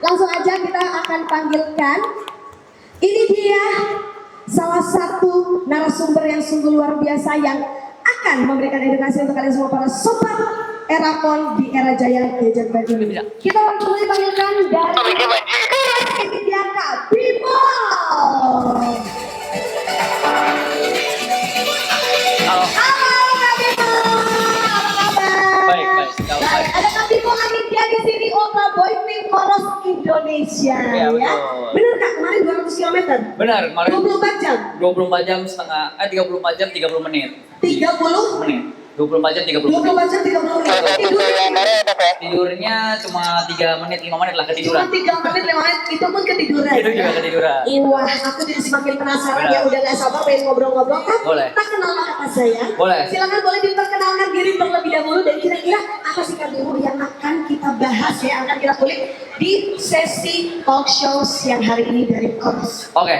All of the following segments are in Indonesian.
Langsung aja kita akan panggilkan. Ini dia salah satu narasumber yang sungguh luar biasa yang akan memberikan edukasi untuk kalian semua para sobat Erapon di era jaya gadget band ini. Kita langsung panggilkan dari ini dia Kak Bimo. Halo Kak Bimo, apa kabar? Baik. Ada Kak Bimo Aditya di sini, Ultra Boy Tim Poros Indonesia. Iya, betul. Benar Kak, kemarin 200 km? Benar, kemarin 24 jam? 24 jam setengah, 34 jam 30 menit. 30 menit. 24 jam 30 menit. 24 jam 30 menit. Tidurnya cuma 3 menit, 5 menit lah Cuma ketiduran. 3 menit 5 menit itu pun ketiduran. Itu juga ketiduran. Wah, aku jadi semakin penasaran Benar. ya, udah gak sabar pengen ngobrol-ngobrol kan? Boleh. Tak kenal maka saya. Boleh. Silakan boleh diperkenalkan diri terlebih dahulu dan kira-kira apa sih Kak Bimo yang akan kita bahas ya, akan kita kulik di sesi talk show siang hari ini dari Koros. Oke,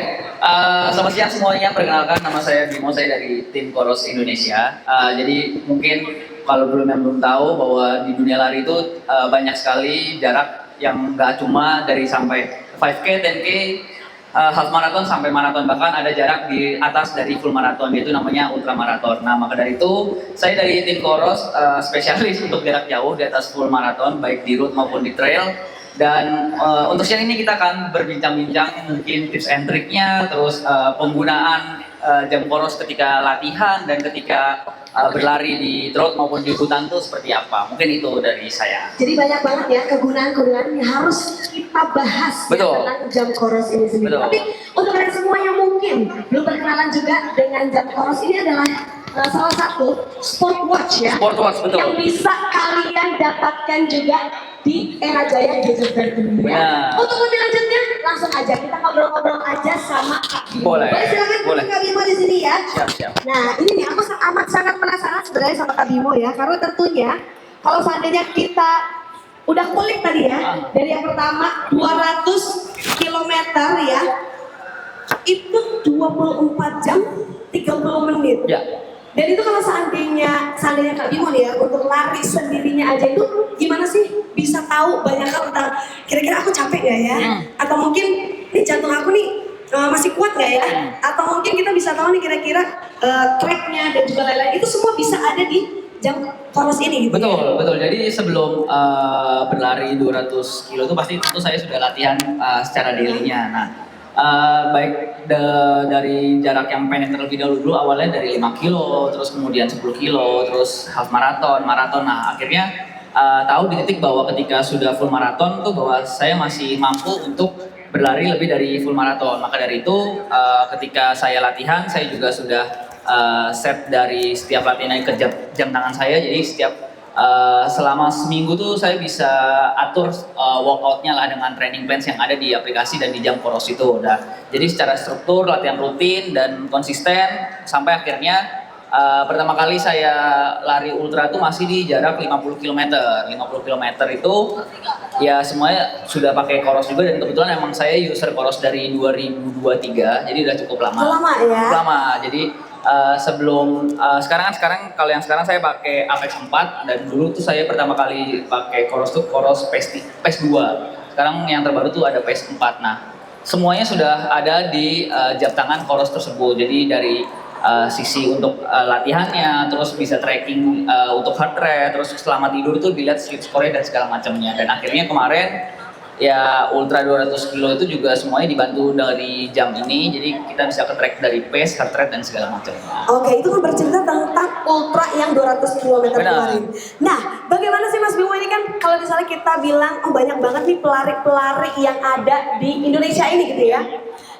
selamat siang semuanya. Perkenalkan, nama saya Bimo, saya dari tim Koros Indonesia. Jadi mungkin kalau yang belum tahu bahwa di dunia lari itu banyak sekali jarak yang nggak cuma dari sampai 5K, 10K, half marathon sampai maraton, bahkan ada jarak di atas dari full marathon, yaitu namanya ultra marathon. Nah, maka dari itu saya dari tim Koros spesialis untuk jarak jauh di atas full marathon, baik di road maupun di trail. Dan untuk siang ini kita akan berbincang-bincang mungkin tips and triknya, terus penggunaan jam Koros ketika latihan dan ketika berlari di road maupun di hutan itu seperti apa. Mungkin itu dari saya. Jadi banyak banget ya kegunaan-kegunaan yang harus kita bahas ya, Betul. tentang jam Koros ini sendiri. Betul. Tapi untuk kalian semua yang mungkin belum berkenalan juga dengan jam Koros, ini adalah salah satu smartwatch ya. Smartwatch, betul. Yang bisa kalian dapatkan juga di era jaya gadget band ini ya. Benar. Untuk lebih lanjutnya langsung aja kita ngobrol-ngobrol aja sama Kak Bimo. Boleh. Silakan Boleh. Kak Bimo di sini ya. Siap. Nah ini nih aku amat sangat penasaran sebenarnya sama Kak Bimo ya, karena tentunya kalau seandainya kita udah kulik tadi ya, dari yang pertama 200 km ya, itu 24 jam 30 menit. Ya. Dan itu kalau seandainya Kak Bimo nih ya, untuk lari sendirinya aja itu gimana sih bisa tahu banyak hal tentang kira-kira aku capek gak ya? Atau mungkin nih jantung aku nih masih kuat gak ya? Atau mungkin kita bisa tahu nih kira-kira tracknya dan juga lain-lain, itu semua bisa ada di jam Koros ini gitu. Betul. Jadi sebelum berlari 200 kilo itu pasti tentu saya sudah latihan secara daily-nya. Nah, baik dari jarak yang pendek terlebih dahulu, awalnya dari 5 kilo, terus kemudian 10 kilo, terus half marathon. Nah akhirnya tahu di titik bahwa ketika sudah full marathon tuh bahwa saya masih mampu untuk berlari lebih dari full marathon. Maka dari itu ketika saya latihan, saya juga sudah set dari setiap latihan ke jam tangan saya. Jadi setiap selama seminggu tuh saya bisa atur workoutnya lah dengan training plans yang ada di aplikasi dan di jam Koros itu. Nah, jadi secara struktur, latihan rutin dan konsisten sampai akhirnya pertama kali saya lari ultra itu masih di jarak 50 km. 50 km itu ya semuanya sudah pakai Koros juga, dan kebetulan emang saya user Koros dari 2023, jadi udah cukup lama. Lama ya? Lama. Jadi sebelum sekarang kalau yang sekarang saya pakai Apex 4, dan dulu tuh saya pertama kali pakai Koros tuh Koros PES 2. Sekarang yang terbaru tuh ada PES 4. Nah, semuanya sudah ada di jam tangan Koros tersebut. Jadi dari sisi untuk latihannya, terus bisa tracking untuk heart rate, terus selama tidur tuh dilihat sleep score-nya dan segala macamnya. Dan akhirnya kemarin ya ultra 200 kilo itu juga semuanya dibantu dari jam ini, jadi kita bisa ke-track dari pace, heart rate dan segala macamnya. Oke, itu kan bercerita tentang ultra yang 200 km kemarin. Nah, bagaimana sih Mas Bimo ini kan kalau misalnya kita bilang, oh banyak banget nih pelari-pelari yang ada di Indonesia ini gitu ya.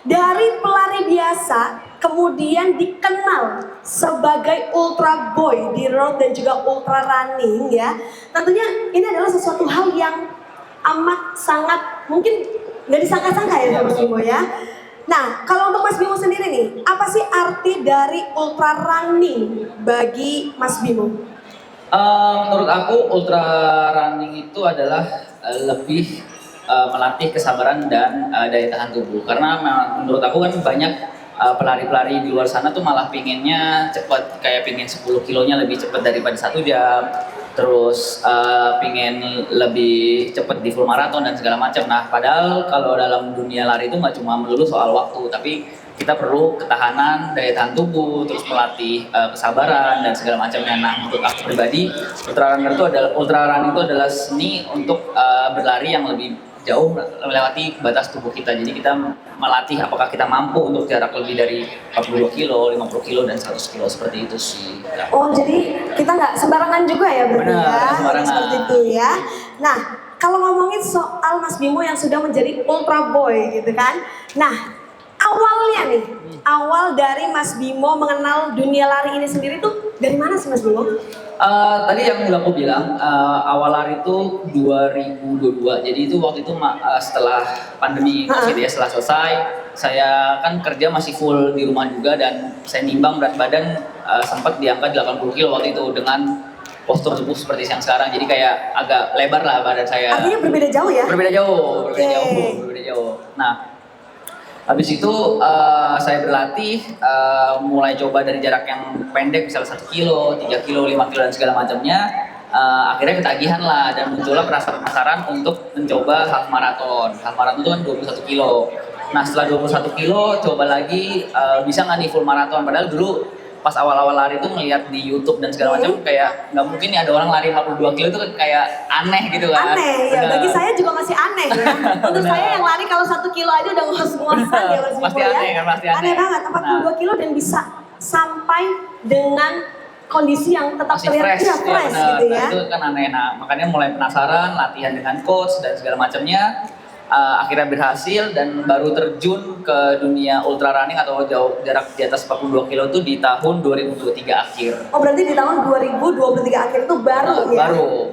Dari pelari biasa, kemudian dikenal sebagai ultra boy di road dan juga ultra running ya. Tentunya ini adalah sesuatu hal yang amat sangat mungkin nggak disangka-sangka ya Mas Bimo ya. Nah, kalau untuk Mas Bimo sendiri nih, apa sih arti dari ultra running bagi Mas Bimo? Menurut aku ultra running itu adalah lebih melatih kesabaran dan daya tahan tubuh. Karena menurut aku kan banyak pelari-pelari di luar sana tuh malah pinginnya cepat, kayak pingin 10 kilonya lebih cepat daripada 1 jam. terus pingin lebih cepet di full maraton dan segala macam. Nah, padahal kalau dalam dunia lari itu nggak cuma melulu soal waktu, tapi kita perlu ketahanan, daya tahan tubuh, terus melatih kesabaran dan segala macamnya. Nah, untuk aku pribadi, ultra running itu adalah seni untuk berlari yang lebih jauh melewati batas tubuh kita. Jadi kita melatih apakah kita mampu untuk jarak lebih dari 40 kilo, 50 kilo, dan 100 kilo, seperti itu sih. Oh, jadi kita nggak sembarangan juga ya berarti Benar, ya, sembarangan. seperti itu ya. Nah, kalau ngomongin soal Mas Bimo yang sudah menjadi ultra boy gitu kan. Nah, awalnya nih, awal dari Mas Bimo mengenal dunia lari ini sendiri tuh dari mana sih Mas Bimo? Tadi yang udah aku bilang, awal lari itu 2022. Jadi itu waktu itu setelah pandemi COVID ya, setelah selesai, saya kan kerja masih full di rumah juga dan saya nimbang berat badan sempat di angka 80 kilo waktu itu dengan postur tubuh seperti yang sekarang. Jadi kayak agak lebar lah badan saya. Artinya berbeda jauh ya? Berbeda jauh, Oke. berbeda jauh. Nah, habis itu saya berlatih, mulai coba dari jarak yang pendek, misalnya 1 kilo, 3 kilo, 5 kilo, dan segala macamnya. Akhirnya ketagihan lah dan muncullah penasaran untuk mencoba half marathon. Half marathon itu kan 21 kilo. Nah, setelah 21 kilo, coba lagi bisa nggak nih full marathon. Padahal dulu pas awal-awal lari itu ngeliat di YouTube dan segala macam, kayak nggak mungkin nih ada orang lari 42 kilo itu kan kayak aneh gitu kan. Aneh ya, Bener. bagi saya juga masih aneh ya. Untuk Bener. saya yang lari kalau 1 kilo aja udah ngos-ngosan ya Mas Bimo Pasti ya. aneh kan, pasti aneh. Aneh banget, 42 kilo dan bisa sampai dengan kondisi yang tetap Masih terlihat fresh, fresh bener. gitu Nah, ya. itu kan aneh. Nah, makanya mulai penasaran, latihan dengan coach dan segala macamnya. Akhirnya berhasil dan baru terjun ke dunia ultra running atau jauh jarak di atas 42 kilo itu di tahun 2023 akhir. Oh, berarti di tahun 2023 akhir itu baru ya? Baru.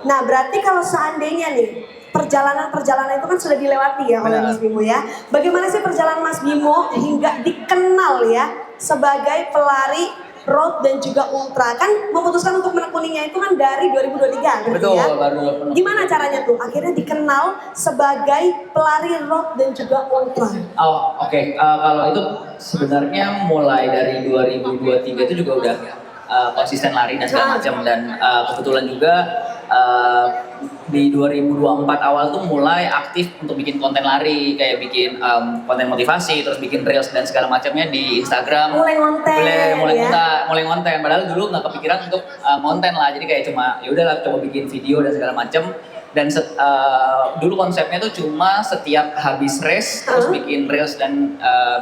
Nah, berarti kalau seandainya nih perjalanan-perjalanan itu kan sudah dilewati ya oleh Benar. Mas Bimo ya. Bagaimana sih perjalanan Mas Bimo hingga dikenal ya sebagai pelari road dan juga ultra? Kan memutuskan untuk menekuninya itu kan dari 2023 berarti Betul, ya. baru. Gimana caranya tuh akhirnya dikenal sebagai pelari road dan juga ultra? Oh, oke. Kalau itu sebenarnya mulai dari 2023 itu juga udah konsisten lari dan segala macam, dan kebetulan juga di 2024 awal tuh mulai aktif untuk bikin konten lari, kayak bikin konten motivasi, terus bikin reels dan segala macamnya di Instagram. Mulai konten Mulai konten. Padahal dulu nggak kepikiran untuk konten lah, jadi kayak cuma ya udahlah coba bikin video dan segala macam. Dan dulu konsepnya tuh cuma setiap habis race terus bikin reels dan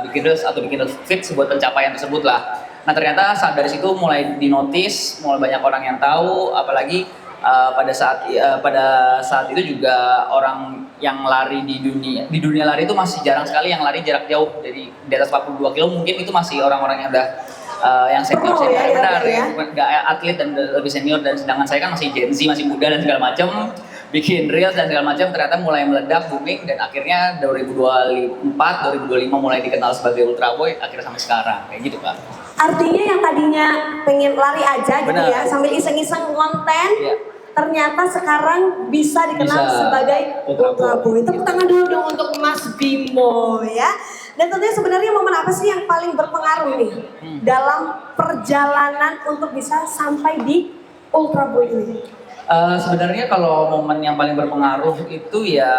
bikin reels atau bikin feed sebuah pencapaian tersebut lah. Nah, ternyata dari situ mulai dinotis, mulai banyak orang yang tahu, apalagi pada saat itu juga orang yang lari di dunia lari itu masih jarang sekali yang lari jarak jauh. Jadi di atas 42 kilo mungkin itu masih orang-orang yang udah yang senior benar ya, nggak atlet dan lebih senior, dan sedangkan saya kan masih Gen Z, masih muda dan segala macam, bikin reels dan segala macam, ternyata mulai meledak, booming, dan akhirnya 2024 2025 mulai dikenal sebagai Ultra Boy, akhirnya sampai sekarang kayak gitu kan. Artinya yang tadinya pengen lari aja gitu Benar. ya, sambil iseng-iseng konten, Iya. ternyata sekarang bisa dikenal sebagai Ultra Boy. Tepuk tangan dulu dong untuk Mas Bimo ya. Dan tentunya sebenarnya momen apa sih yang paling berpengaruh nih dalam perjalanan untuk bisa sampai di Ultra Boy ini? Sebenarnya kalau momen yang paling berpengaruh itu ya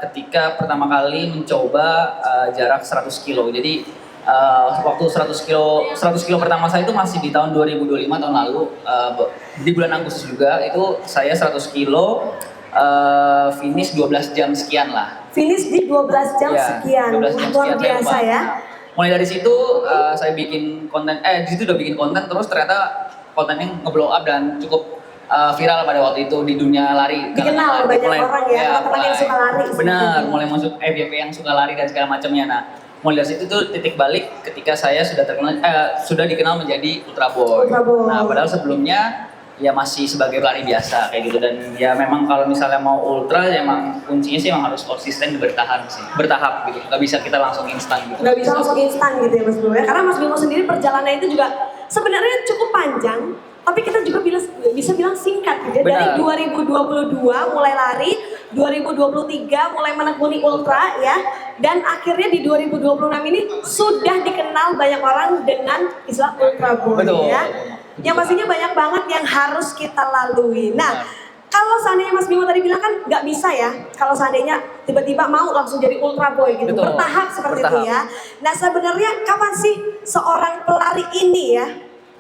ketika pertama kali mencoba jarak 100 kilo. Jadi waktu 100 kilo pertama saya itu masih di tahun 2025 tahun lalu, di bulan Agustus juga, itu saya 100 kilo finish 12 jam sekian lah. Finish di 12 jam Ya, sekian, 12 jam luar sekian, biasa saya lupa. ya. Nah, mulai dari situ saya bikin konten, di situ udah bikin konten, terus ternyata kontennya nge-blow up dan cukup viral pada waktu itu di dunia lari. Dikenal banyak orang ya, teman-teman yang suka lari. Benar, mulai masuk FYP yang suka lari dan segala macamnya. Nah, mulai dari situ tuh titik balik ketika saya sudah dikenal menjadi Ultra Boy. Ultra Boy. Nah, padahal sebelumnya ya masih sebagai pelari biasa kayak gitu, dan ya memang kalau misalnya mau ultra ya emang kuncinya sih emang harus konsisten bertahan sih, bertahap gitu, nggak bisa kita langsung instan gitu. Nggak bisa langsung instan gitu ya Mas Bimo ya, karena Mas Bimo sendiri perjalanan itu juga sebenarnya cukup panjang, tapi kita juga bisa bilang singkat gitu ya. Dari Benar. 2022 mulai lari, 2023 mulai menekuni ultra ya, dan akhirnya di 2026 ini sudah dikenal banyak orang dengan istilah Ultra Boy Betul. ya. yang pastinya banyak banget yang harus kita lalui. Nah, kalau seandainya Mas Bimo tadi bilang kan nggak bisa ya, kalau seandainya tiba-tiba mau langsung jadi ultra boy gitu, Betul. bertahap seperti Bertahap. itu ya. Nah sebenarnya kapan sih seorang pelari ini ya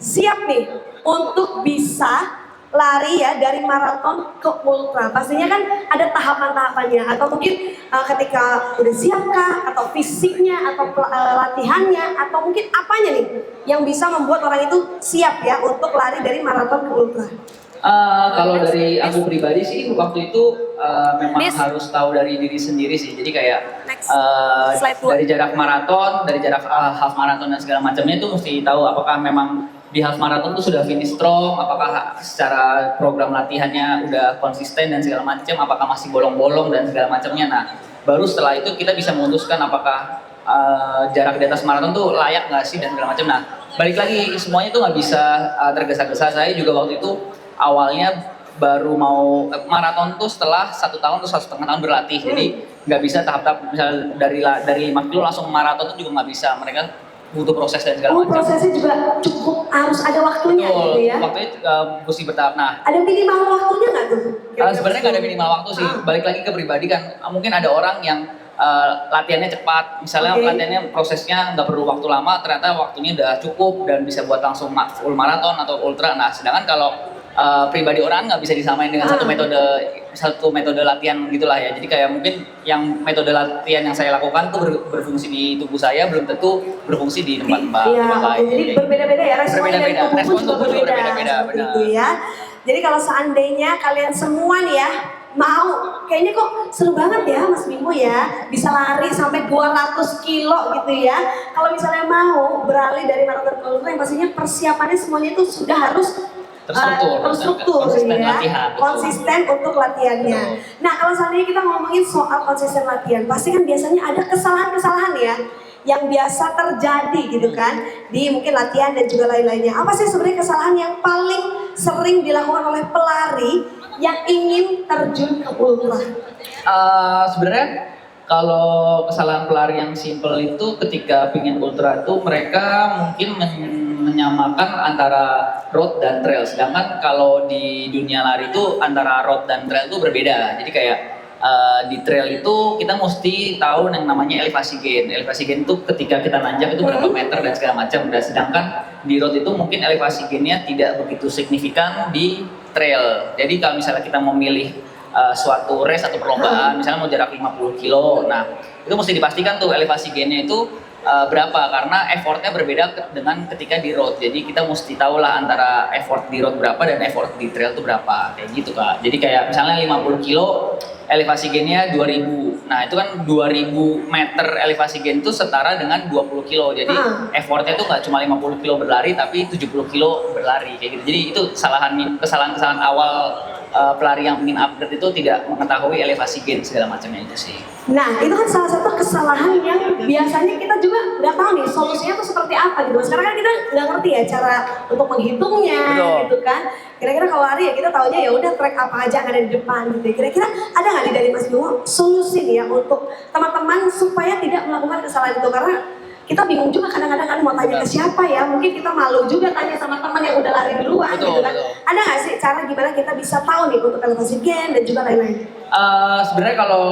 siap nih untuk bisa lari ya dari maraton ke ultra? Pastinya kan ada tahapan-tahapannya, atau mungkin ketika udah siapkah, atau fisiknya, atau latihannya, atau mungkin apanya nih yang bisa membuat orang itu siap ya untuk lari dari maraton ke ultra? Kalau dari aku pribadi sih waktu itu memang Miss. harus tahu dari diri sendiri sih. Jadi kayak Next. Slide dua. dari jarak maraton, dari jarak half maraton dan segala macamnya itu mesti tahu apakah memang di half maraton tuh sudah finish strong, apakah secara program latihannya udah konsisten dan segala macam, apakah masih bolong-bolong dan segala macamnya. Nah, baru setelah itu kita bisa memutuskan apakah jarak di atas maraton tuh layak nggak sih dan segala macam. Nah, balik lagi semuanya tuh nggak bisa tergesa-gesa. Saya juga waktu itu awalnya baru mau maraton tuh setelah 1 tahun atau 1,5 tahun berlatih. Jadi nggak bisa tahap-tahap misalnya dari 5 kilo langsung maraton tuh juga nggak bisa. Mereka butuh proses dan segala macam. Prosesnya juga cukup harus ada waktunya Betul, gitu ya. waktunya mesti bertahap. Nah, Ada minimal waktunya nggak tuh? sebenarnya nggak ada minimal waktu sih. Balik lagi ke pribadi kan. Mungkin ada orang yang latihannya cepat, misalnya Oke. latihannya prosesnya nggak perlu waktu lama, ternyata waktunya udah cukup dan bisa buat langsung full maraton atau ultra. Nah, sedangkan kalau pribadi orang nggak bisa disamain dengan satu metode latihan gitulah ya. Jadi kayak mungkin yang metode latihan yang saya lakukan tuh berfungsi di tubuh saya belum tentu berfungsi di tempat-tempat Iya, lain. jadi berbeda-beda ya, responnya dari Berbeda-beda. tubuh pun Respon juga tubuh juga berbeda, berbeda, seperti benar. itu ya. Jadi kalau seandainya kalian semua nih ya mau, kayaknya kok seru banget ya Mas Bimo ya, bisa lari sampai 200 kilo gitu ya. Kalau misalnya mau beralih dari maraton ke ultra, yang pastinya persiapannya semuanya itu sudah harus terstruktur konsisten ya, latihan, betul. konsisten untuk latihannya. Nah kalau seandainya kita ngomongin soal konsisten latihan, pasti kan biasanya ada kesalahan-kesalahan ya yang biasa terjadi gitu kan di mungkin latihan dan juga lain-lainnya. Apa sih sebenarnya kesalahan yang paling sering dilakukan oleh pelari yang ingin terjun ke ultra? Sebenarnya kalau kesalahan pelari yang simple itu ketika pingin ultra itu mereka mungkin menyamakan antara road dan trail. Sedangkan kalau di dunia lari itu antara road dan trail itu berbeda. Jadi kayak di trail itu kita mesti tahu yang namanya elevasi gain. Elevasi gain itu ketika kita nanjak itu berapa meter dan segala macam. Dan sedangkan di road itu mungkin elevasi gainnya tidak begitu signifikan di trail. Jadi kalau misalnya kita memilih suatu race atau perlombaan, misalnya mau jarak 50 kilo, nah itu mesti dipastikan tuh elevasi gainnya itu berapa, karena effortnya berbeda dengan ketika di road. Jadi kita mesti tahu lah antara effort di road berapa dan effort di trail itu berapa, kayak gitu Kak. Jadi kayak misalnya 50 kilo elevasi gainnya 2000, nah itu kan 2000 meter elevasi gain itu setara dengan 20 kilo. Jadi effortnya tuh nggak cuma 50 kilo berlari tapi 70 kilo berlari kayak gitu. Jadi itu kesalahan-kesalahan awal pelari yang ingin upgrade itu tidak mengetahui elevasi gain segala macamnya itu sih. Nah itu kan salah satu kesalahan yang biasanya kita juga nggak tahu nih solusinya tuh seperti apa gitu. Sekarang kan kita nggak ngerti ya cara untuk menghitungnya. Betul. Gitu kan. Kira-kira kalau lari ya kita taunya ya udah track apa aja yang ada di depan gitu. Kira-kira ada nggak nih dari Mas Bimo solusi nih ya untuk teman-teman supaya tidak melakukan kesalahan itu, karena kita bingung juga kadang-kadang kan mau tanya ke siapa ya, mungkin kita malu juga tanya sama teman yang udah lari duluan. Betul, gitu kan. betul. Ada nggak sih cara gimana kita bisa tahu nih untuk elevasi gain dan juga lain-lain? Sebenarnya kalau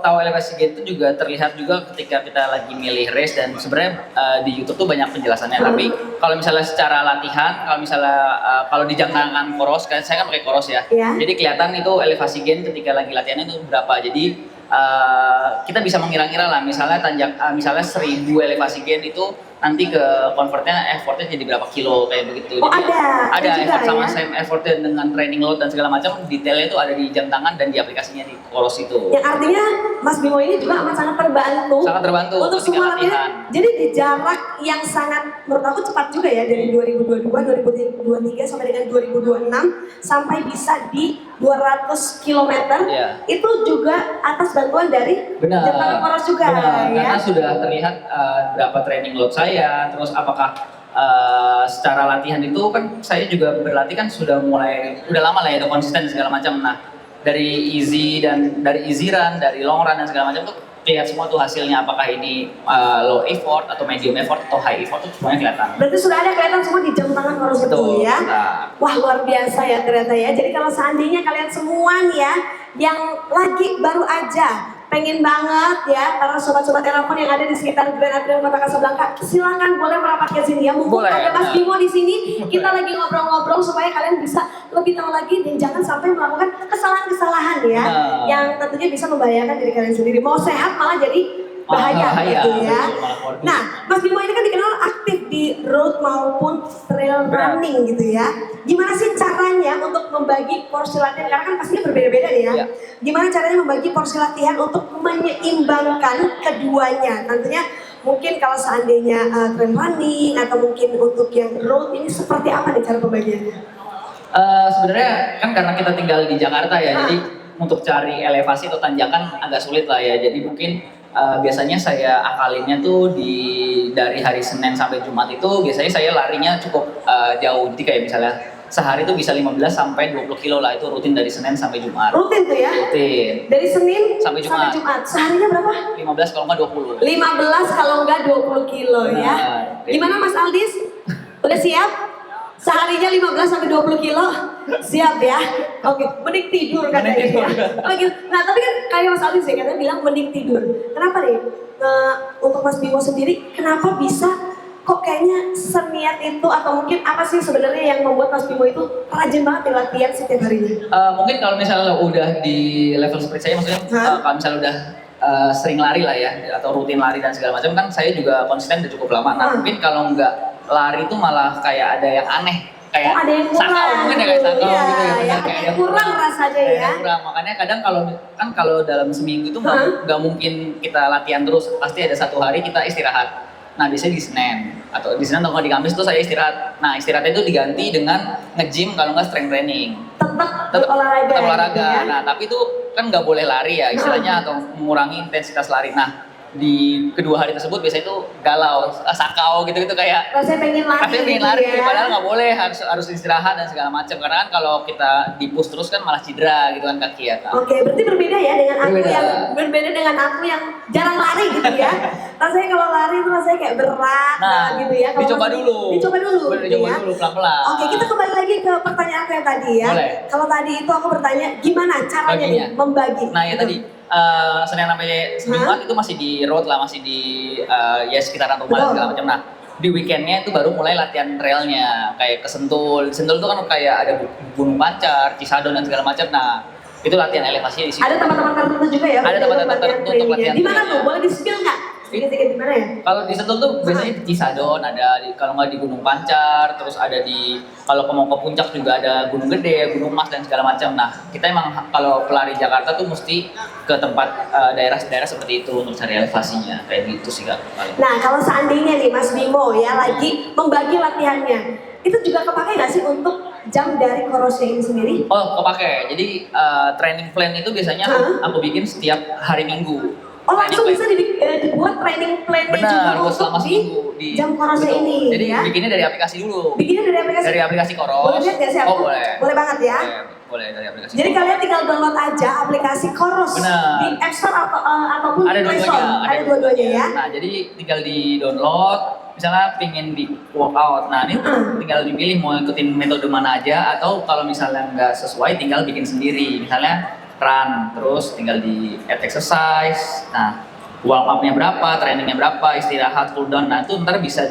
tahu elevasi gain itu juga terlihat juga ketika kita lagi milih race, dan sebenarnya di YouTube tuh banyak penjelasannya. Tapi kalau misalnya secara latihan, kalau misalnya kalau di jangkangan koros, kan saya kan pakai koros ya. Iya. Jadi kelihatan itu elevasi gain ketika lagi latihannya itu berapa. Jadi kita bisa mengira-ngira lah, misalnya misalnya 1000 elevasi gain itu nanti ke convertnya effortnya jadi berapa kilo kayak begitu. Oh, Jadi ada juga effort sama ya? same effortnya dengan training load dan segala macam, detailnya itu ada di jam tangan dan di aplikasinya di koros itu. Yang artinya Mas Bimo ini juga amat sangat terbantu. Sangat terbantu untuk ketika semua latihan. latihan. Jadi di jarak yang sangat menurut aku cepat juga ya, dari 2022, 2023 sampai dengan 2026 sampai bisa di 200 km. Iya. Itu juga atas bantuan dari Benar. jam tangan koros juga Benar, ya. karena sudah terlihat berapa training load saya, terus apakah secara latihan itu kan saya juga berlatih kan udah lama lah ya, udah konsisten segala macam. Nah dari easy run, dari long run dan segala macam tuh lihat semua tuh hasilnya, apakah ini low effort atau medium effort atau high effort tuh semuanya kelihatan. Berarti sudah ada kelihatan semua di jam tangan Coros itu Betul, ya. nah. Wah luar biasa ya ternyata ya. Jadi kalau seandainya kalian semua nih ya yang lagi baru aja pengen banget ya para sobat-sobat telepon yang ada di sekitar Grand Atrium Kota Kasablanka, silakan boleh merapat ke sini ya. Mumpung Boleh, ada Mas nah. Bimo di sini, kita lagi ngobrol-ngobrol supaya kalian bisa lebih tahu lagi dan jangan sampai melakukan kesalahan-kesalahan ya, Nah. yang tentunya bisa membahayakan diri kalian sendiri. Mau sehat malah jadi bahaya gitu ya. Betul, Nah, Mas Bimo ini kan dikenal aktif di road maupun trail running gitu ya. Gimana sih caranya untuk membagi porsi latihan? Karena kan pastinya berbeda-beda nih ya. Iya. Gimana caranya membagi porsi latihan untuk menyeimbangkan keduanya? Tentunya mungkin kalau seandainya trail running atau mungkin untuk yang road ini seperti apa nih cara pembagiannya? Sebenarnya kan karena kita tinggal di Jakarta ya, jadi untuk cari elevasi atau tanjakan agak sulit lah ya. Jadi mungkin biasanya saya akalinnya tuh dari hari Senin sampai Jumat itu biasanya saya larinya cukup jauh. Jadi kayak misalnya sehari itu bisa 15 sampai 20 kilo lah, itu rutin dari Senin sampai Jumat. Rutin tuh ya? Rutin. Dari Senin Sampai Jumat. Seharinya berapa? 15 kalau nggak 20. 15 kalau enggak 20 kilo ya. Benar. Gimana Mas Aldis? Udah siap? Seharinya 15 sampai 20 kilo? Siap ya? Oke, mending tidur katanya Mending tidur. ya. Oh gitu. Nah tapi kan kayak Mas Aldis ya, katanya bilang mending tidur. Kenapa nih? Untuk Mas Bimo sendiri, kenapa bisa kok kayaknya seniat itu atau mungkin apa sih sebenarnya yang membuat Mas Bimo itu rajin banget nih latihan setiap harinya? Mungkin kalau misalnya udah di level seperti saya, maksudnya kalau misalnya udah sering lari lah ya, atau rutin lari dan segala macam, kan saya juga konsisten udah cukup lama. Nah mungkin kalau nggak lari itu malah kayak ada yang aneh, kayak ada yang kurang, sakau, mungkin ya kayak sakau iya, gitu ya, ya, kayak ada yang kurang rasanya kayak ya. ada yang kurang. Makanya kadang kalau dalam seminggu itu nggak mungkin kita latihan terus, pasti ada satu hari kita istirahat. Nah biasanya di Senin atau di Kamis tuh saya istirahat. Nah istirahatnya itu diganti dengan nge-gym kalau nggak strength training. Tetap olahraga. Tetap olahraga. Gitu ya? Nah tapi itu kan nggak boleh lari ya istilahnya, atau mengurangi intensitas lari. Nah di kedua hari tersebut biasanya itu galau, sakau gitu-gitu, kayak Rasanya pengen lari, gitu ya. padahal nggak boleh, harus istirahat dan segala macam, karena kan kalau kita di-push terus kan malah cedera gitu kan kaki ya kan. Oke, berarti berbeda ya dengan aku Berbeda. yang berbeda dengan aku yang jarang lari gitu ya. Rasanya kalau lari itu rasanya kayak berat gitu ya. Kalau Dicoba masih- dulu. Dicoba dulu. Boleh gitu dicoba ya. dulu pelan-pelan. Oke, kita kembali lagi ke pertanyaan aku yang tadi ya. Boleh. Kalau tadi itu aku bertanya gimana caranya Baginya. nih membagi. Nah ya gitu. tadi Senin sampai Jumat itu masih di road lah, masih di ya sekitaran rumah dan Betul. segala macam. Nah di weekendnya itu baru mulai latihan trailnya, kayak ke Sentul. Di Sentul itu kan kayak ada Gunung Pancar, Cisadon dan segala macam. Nah itu latihan elevasinya di situ. Ada teman-teman tertentu juga ya? Ada untuk teman-teman latihan tertentu untuk trailnya. latihan Di mana tuh? trailnya. Boleh di-spill nggak? Sedikit-sedikit di mana ya? Kalau di Sentul tuh biasanya di Cisadon ada, kalau nggak di Gunung Pancar, terus ada di, kalau mau ke puncak juga ada Gunung Gede, Gunung Mas dan segala macam. Nah kita emang kalau pelari Jakarta tuh mesti ke tempat daerah-daerah seperti itu untuk cari elevasinya, kayak gitu sih Kak. Nah, kalau seandainya nih Mas Bimo ya lagi membagi latihannya, itu juga kepakai nggak sih untuk jam dari Corosnya ini sendiri? Oh kepake, jadi training plan itu biasanya aku bikin setiap hari Minggu. Oh langsung Training bisa dibuat training plan-nya juga Benar, buat untuk selama di seminggu jam Corosnya betul. ini Jadi ya? bikinnya dari aplikasi dulu. Bikinnya dari aplikasi? Dari aplikasi Coros. Boleh lihat nggak sih aku? Oh boleh. Boleh banget ya? Boleh dari aplikasi. Jadi kalian tinggal download aja aplikasi Coros Benar. di App Store ataupun Ada di Play dua-duanya, Store. Ada dua-duanya ya? Nah jadi tinggal di download, misalnya pengen di workout, nah ini tinggal dipilih mau ikutin metode mana aja, atau kalau misalnya nggak sesuai tinggal bikin sendiri, misalnya run, terus tinggal di add exercise, nah warm up-nya berapa, trainingnya berapa, istirahat, cooldown, nah itu ntar bisa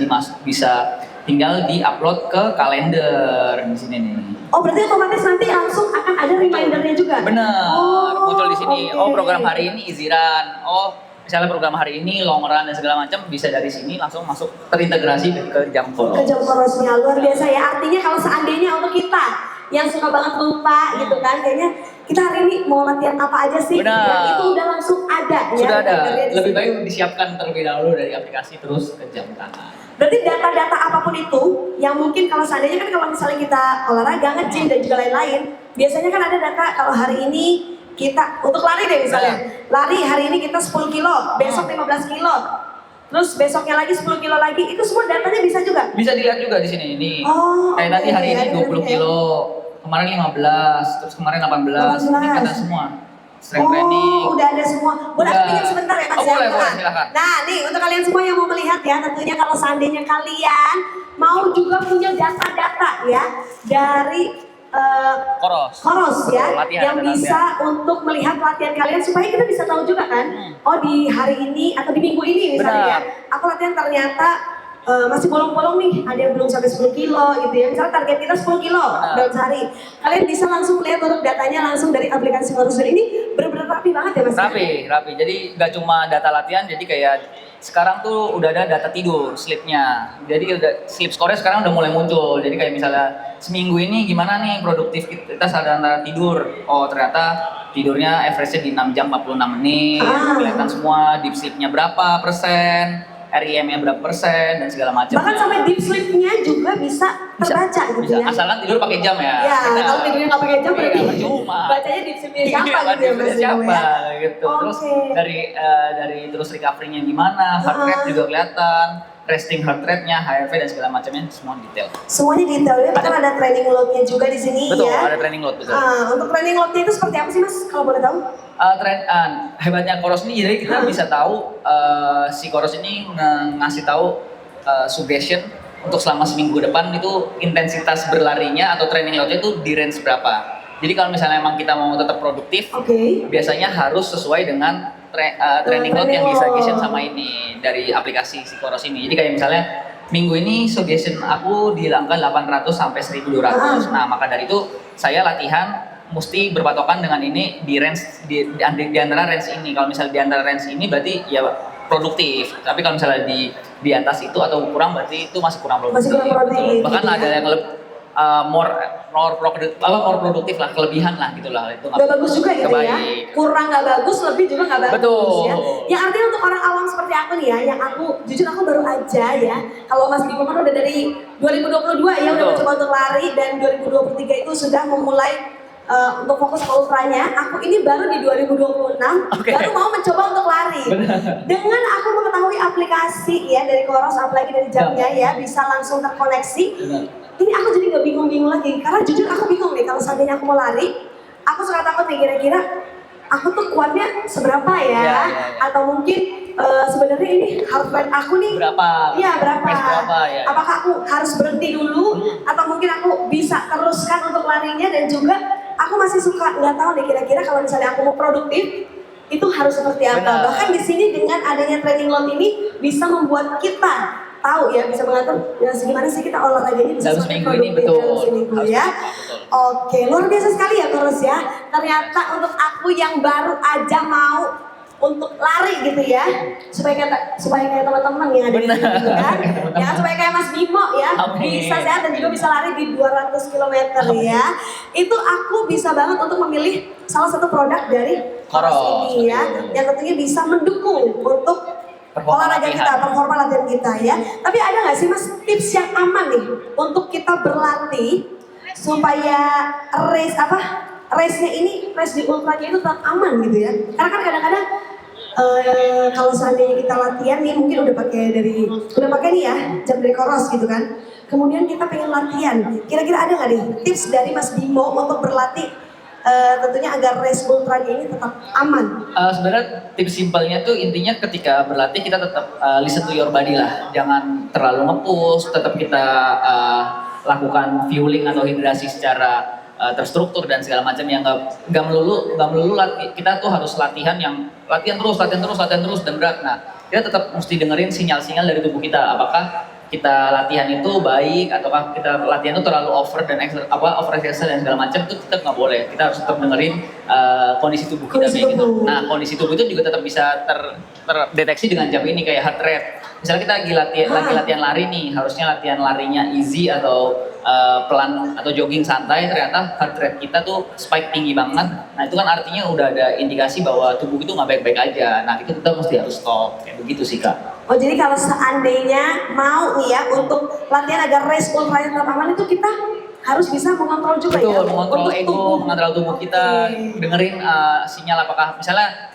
tinggal di-upload ke kalender di sini nih. Oh berarti otomatis nanti langsung akan ada remindernya juga? Bener, Oh, muncul di sini. oke. Oh program hari ini easy run. Oh misalnya program hari ini long run dan segala macam bisa dari sini langsung masuk terintegrasi ke jam Ke Coros. jam Corosnya luar biasa ya. Artinya kalau seandainya untuk kita yang suka banget lupa gitu kan, kayaknya kita hari ini mau latihan apa aja sih? Benar. Dan itu udah langsung ada ya. Sudah ada. remindernya di Lebih situ. baik disiapkan terlebih dahulu dari aplikasi terus ke jam tangan. Berarti data-data apapun itu yang mungkin kalau seandainya kan kalau misalnya kita olahraga, nge-gym dan juga lain-lain, biasanya kan ada data kalau hari ini kita untuk lari deh misalnya. Lari hari ini kita 10 kilo, besok 15 kilo. Terus besoknya lagi 10 kilo lagi, itu semua datanya bisa juga? Bisa dilihat juga di sini. Ini Oh, kayak nanti oke. hari ini Ada 20 ya. kilo, kemarin 15, terus kemarin 18, ini kelihatan semua. strength training. udah ada semua. Boleh aku Udah. pinjam sebentar ya Mas Oh, ya? boleh, Nah, silakan. Nah, nih untuk kalian semua yang mau melihat ya, tentunya kalau seandainya kalian mau juga punya data-data ya dari Koros ya, Latihan, yang ada bisa untuk melihat latihan kalian supaya kita bisa tahu juga kan, oh di hari ini atau di minggu ini misalnya ya, aku latihan ternyata masih bolong-bolong nih, ada yang belum sampai 10 kilo gitu ya, misalnya target kita 10 kilo dalam sehari, kalian bisa langsung lihat untuk datanya langsung dari aplikasi Koros. Dan ini benar-benar rapi banget ya Mas? Rapi, jadi nggak cuma data latihan, jadi kayak sekarang tuh udah ada data tidur, sleepnya. Jadi udah sleep score sekarang udah mulai muncul. Jadi kayak misalnya seminggu ini gimana nih produktif kita antara tidur. Oh ternyata tidurnya average-nya di 6 jam 46 menit. Kelihatan semua deep sleep-nya berapa persen, REM-nya berapa persen dan segala macam. Bahkan sampai deep sleep-nya juga bisa terbaca gitu bisa. ya. Asalkan tidur pakai jam ya. Ya, kalau tidurnya nggak pakai jam berarti cuma bacanya deep sleep-nya siapa gitu ya Mas? Siapa gitu. Terus dari terus recovery-nya gimana, heart rate juga kelihatan, resting heart rate-nya, HRV dan segala macamnya semua detail. Semuanya detail ya, bahkan ada training load-nya juga di sini betul, ya. Betul, ada training load betul. Untuk training load-nya itu seperti apa sih Mas kalau boleh tahu? Hebatnya Koros ini jadi kita bisa tahu si Koros ini ngasih tahu suggestion untuk selama seminggu depan itu intensitas berlarinya atau training load-nya itu di range berapa. Jadi kalau misalnya emang kita mau tetap produktif, biasanya harus sesuai dengan training load yang di-suggestion sama ini dari aplikasi si Koros ini. Jadi kayak misalnya minggu ini suggestion aku di angka 800 sampai 1200. Nah, maka dari itu saya latihan mesti berpatokan dengan ini di range di antara range ini. Kalau misalnya di antara range ini berarti ya produktif. Tapi kalau misalnya di atas itu atau kurang berarti itu masih kurang produktif. Bahkan ada yang more produktif lah, kelebihan lah gitulah. Itu nggak bagus juga gitu ya. Kurang nggak bagus, lebih juga nggak bagus. Betul. Ya. Yang artinya untuk orang awam seperti aku nih ya, yang aku jujur aku baru aja ya. Kalau Mas Bimo kan udah dari 2022 ya udah mencoba untuk lari dan 2023 itu sudah memulai untuk fokus ke ultranya. Aku ini baru di 2026 baru mau mencoba untuk lari. Dengan aku mengetahui aplikasi ya dari Koros, apalagi dari jamnya ya bisa langsung terkoneksi. Ini aku jadi nggak bingung-bingung lagi, karena jujur aku bingung nih kalau seandainya aku mau lari, aku suka takut nih kira-kira aku tuh kuatnya seberapa ya, atau mungkin sebenarnya ini heart rate aku nih berapa? Berapa? Ya. Apakah aku harus berhenti dulu, atau mungkin aku bisa teruskan untuk larinya, dan juga aku masih suka nggak tahu nih kira-kira kalau misalnya aku mau produktif itu harus seperti apa. Bahkan di sini dengan adanya training load ini bisa membuat kita tahu ya, bisa mengatur ya gimana sih kita olahraganya bisa dalam seminggu ini betul ya. Oke, luar biasa sekali ya Koros ya. Ternyata untuk aku yang baru aja mau untuk lari gitu ya, supaya kayak teman-teman yang ada di sini gitu kan, ya supaya kayak Mas Bimo ya bisa sehat dan juga bisa lari di 200 km ya. Itu aku bisa banget untuk memilih salah satu produk dari Koros ini ya, yang tentunya bisa mendukung untuk olahraga kita, performa latihan kita ya. Tapi ada nggak sih Mas tips yang aman nih untuk kita berlatih supaya race-nya ini, race di ultranya itu tetap aman gitu ya? Karena kan kadang-kadang kalau seandainya kita latihan nih mungkin udah pakai nih ya jam dari Koros gitu kan. Kemudian kita pengen latihan. Kira-kira ada nggak nih tips dari Mas Bimo untuk berlatih tentunya agar race ultranya ini tetap aman? Sebenarnya tips simpelnya tuh intinya ketika berlatih kita tetap listen to your body lah, jangan terlalu nge-push, tetap kita lakukan fueling atau hidrasi secara terstruktur dan segala macam, yang nggak melulu kita tuh harus latihan terus dan berat. Nah, kita tetap mesti dengerin sinyal-sinyal dari tubuh kita, apakah kita latihan itu baik ataukah kita latihan itu terlalu over exercise dan segala macam, itu tetap nggak boleh. Kita harus tetap dengerin kondisi tubuh kita kayak gitu. Nah, kondisi tubuh itu juga tetap bisa terdeteksi dengan jam ini, kayak heart rate. Misalnya kita lagi latihan lari nih, harusnya latihan larinya easy atau pelan atau jogging santai, ternyata heart rate kita tuh spike tinggi banget. Nah, itu kan artinya udah ada indikasi bahwa tubuh itu nggak baik-baik aja. Nah, itu kita mesti harus stop, kayak begitu sih Kak. Oh, jadi kalau seandainya mau nih ya untuk latihan agar race ultranya tetap aman, itu kita harus bisa mengontrol juga. Betul, ya? mengontrol ego, mengontrol tubuh kita, dengerin sinyal apakah misalnya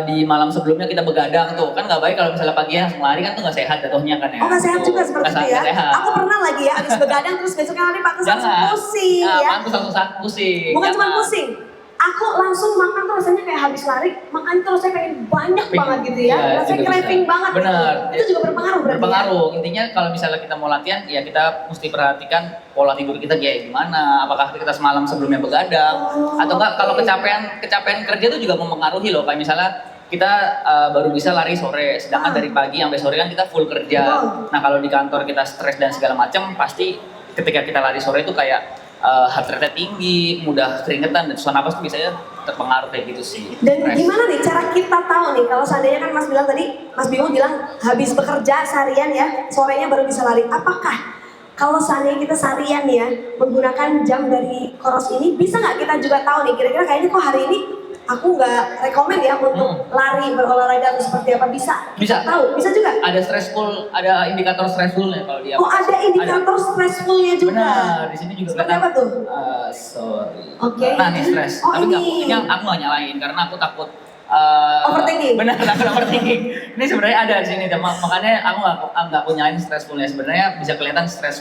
di malam sebelumnya kita begadang tuh, kan nggak baik kalau misalnya pagi langsung lari, kan tuh nggak sehat jatuhnya kan ya. Oh, nggak sehat juga seperti itu ya? Sehat. Aku pernah lagi ya habis begadang terus besoknya lari pantas langsung pusing ya. Pantas langsung pusing. Bukan cuma pusing, aku langsung makan tuh rasanya kayak habis lari, makan terus saya pengen banyak banget gitu ya. Iya, Rasanya juga craving bisa. banget. Benar. Gitu. Itu juga berpengaruh berarti. Berpengaruh. Intinya kalau misalnya kita mau latihan, ya kita mesti perhatikan pola tidur kita kayak gimana. Apakah kita semalam sebelumnya begadang, atau enggak kalau kecapean kerja itu juga mempengaruhi loh. Kayak misalnya kita baru bisa lari sore, sedangkan dari pagi sampai sore kan kita full kerja. Nah kalau di kantor kita stres dan segala macam, pasti ketika kita lari sore itu kayak heart rate tinggi, mudah keringetan dan susah napas tuh biasanya terpengaruh kayak gitu sih. Dan Stres. gimana nih cara kita tahu nih kalau seandainya kan Mas bilang tadi, Mas Bimo bilang habis bekerja seharian ya, sorenya baru bisa lari. Apakah kalau seandainya kita seharian ya menggunakan jam dari Coros ini, bisa nggak kita juga tahu nih kira-kira kayaknya kok hari ini aku nggak rekomen ya untuk lari berolahraga atau seperti apa, bisa? Bisa. Tahu, bisa juga. Ada stressful, ada indikator stressfulnya kalau dia. Oh ada indikator stressfulnya juga. Benar, di sini juga Seperti apa tuh? Sorry. Oke. Nah, ini stres. Oh, Tapi ini. aku nggak nyalain karena aku takut Overthinking. Benar, takut overthinking. Ini sebenarnya ada di sini, makanya aku nggak aku nyalain stressfulnya. Sebenarnya bisa kelihatan stres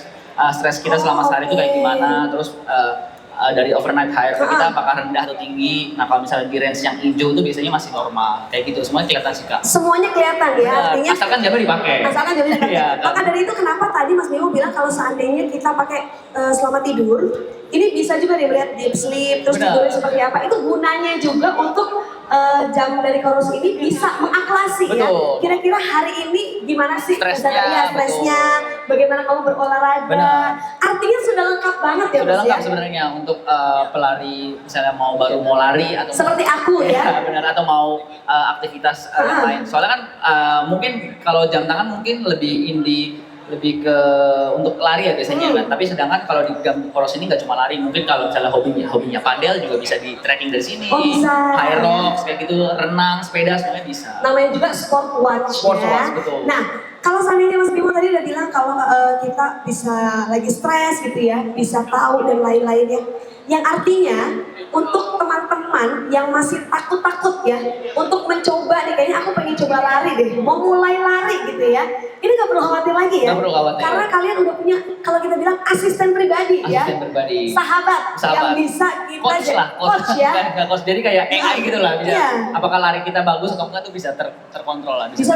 kita selama sehari itu kayak gimana. Terus dari overnight HRV kita apakah rendah atau tinggi. Nah kalau misalnya di range yang hijau itu biasanya masih normal. Kayak gitu, semuanya kelihatan sih Kak. Semuanya kelihatan ya, Benar, artinya asalkan jamnya dipakai. Asalkan jamnya dipakai. Iya, Maka dari itu kenapa tadi Mas Bimo bilang kalau seandainya kita pakai selama tidur, ini bisa juga nih melihat deep sleep, terus Benar. tidurnya seperti apa. Itu gunanya juga untuk jam dari Coros ini bisa mengaklasi ya. Betul. Kira-kira hari ini gimana sih? Stresnya, Ya, stresnya, bagaimana kamu berolahraga. Benar. Artinya sudah lengkap banget ya Sudah Mas lengkap ya. sebenarnya untuk pelari misalnya baru mau lari atau Seperti aku ya. benar, atau mau aktivitas yang lain. Soalnya kan mungkin kalau jam tangan mungkin lebih ke untuk lari ya biasanya kan. Tapi sedangkan kalau di jam Coros ini nggak cuma lari, mungkin kalau misalnya hobinya padel juga bisa di tracking dari sini. Oh, bisa. High rocks kayak gitu, renang, sepeda semuanya bisa. Namanya juga sport watch Sport ya. watch, betul. Nah, kalau seandainya Mas Bimo tadi udah bilang kalau kita bisa lagi stres gitu ya, bisa tahu dan lain-lainnya. Yang artinya untuk teman-teman yang masih takut-takut ya untuk mencoba nih, kayaknya aku pengen coba lari deh, mau mulai lari gitu ya. Ini gak perlu khawatir lagi ya. Nggak perlu khawatir. Karena kalian udah punya, kalau kita bilang asisten pribadi ya. Asisten pribadi. Sahabat yang bisa kita coach lah, coach ya. Nggak coach, jadi kayak AI gitu lah. Bisa, Iya. apakah lari kita bagus atau enggak tuh bisa terkontrol lah. Bisa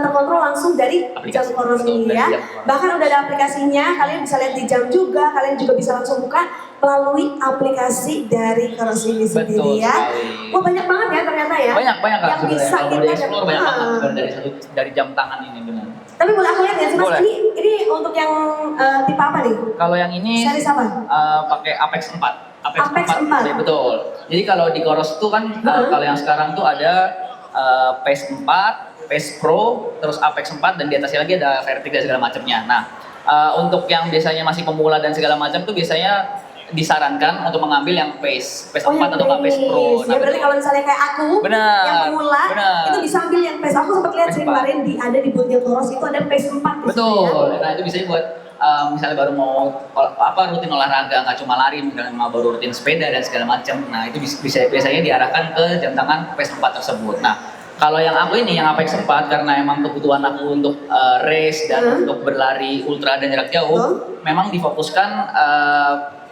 terkontrol langsung dari jam Aplikasi. Coros Betul, ini dari ya. jam Coros. Bahkan udah ada aplikasinya, kalian bisa lihat di jam juga, kalian juga bisa langsung buka melalui aplikasi dari Coros ini sendiri ya. sekali. Wah banyak banget ya ternyata ya. Banyak Kak yang bisa sebenarnya. Kalau mau kita di-explore banyak dapat. banget dari jam tangan ini benar. Tapi boleh aku lihat ya sih Mas, Boleh. ini untuk yang tipe apa nih? Kalau yang ini Series apa? pakai Apex 4. Apex 4. Ya, betul. Jadi kalau di Coros tuh kan kalau yang sekarang tuh ada Pace 4, Pace Pro, terus Apex 4 dan di atasnya lagi ada Vertic dan segala macamnya. Nah, untuk yang biasanya masih pemula dan segala macam tuh biasanya disarankan untuk mengambil yang Pace 4 atau nggak Pace Pro. Ya berarti kalau misalnya kayak aku Benar, yang pemula benar. itu bisa ambil yang Pace. Aku sempat lihat sih Pace 4. kemarin ada di boothnya Coros itu ada Pace 4 di situ Betul. ya. Nah itu bisa buat misalnya baru mau rutin olahraga, nggak cuma lari, misalnya mau baru rutin sepeda dan segala macam. Nah itu biasanya diarahkan ke jam tangan Pace 4 tersebut. Nah kalau yang aku ini yang Apex 4 karena emang kebutuhan aku untuk race dan untuk berlari ultra dan jarak jauh, memang difokuskan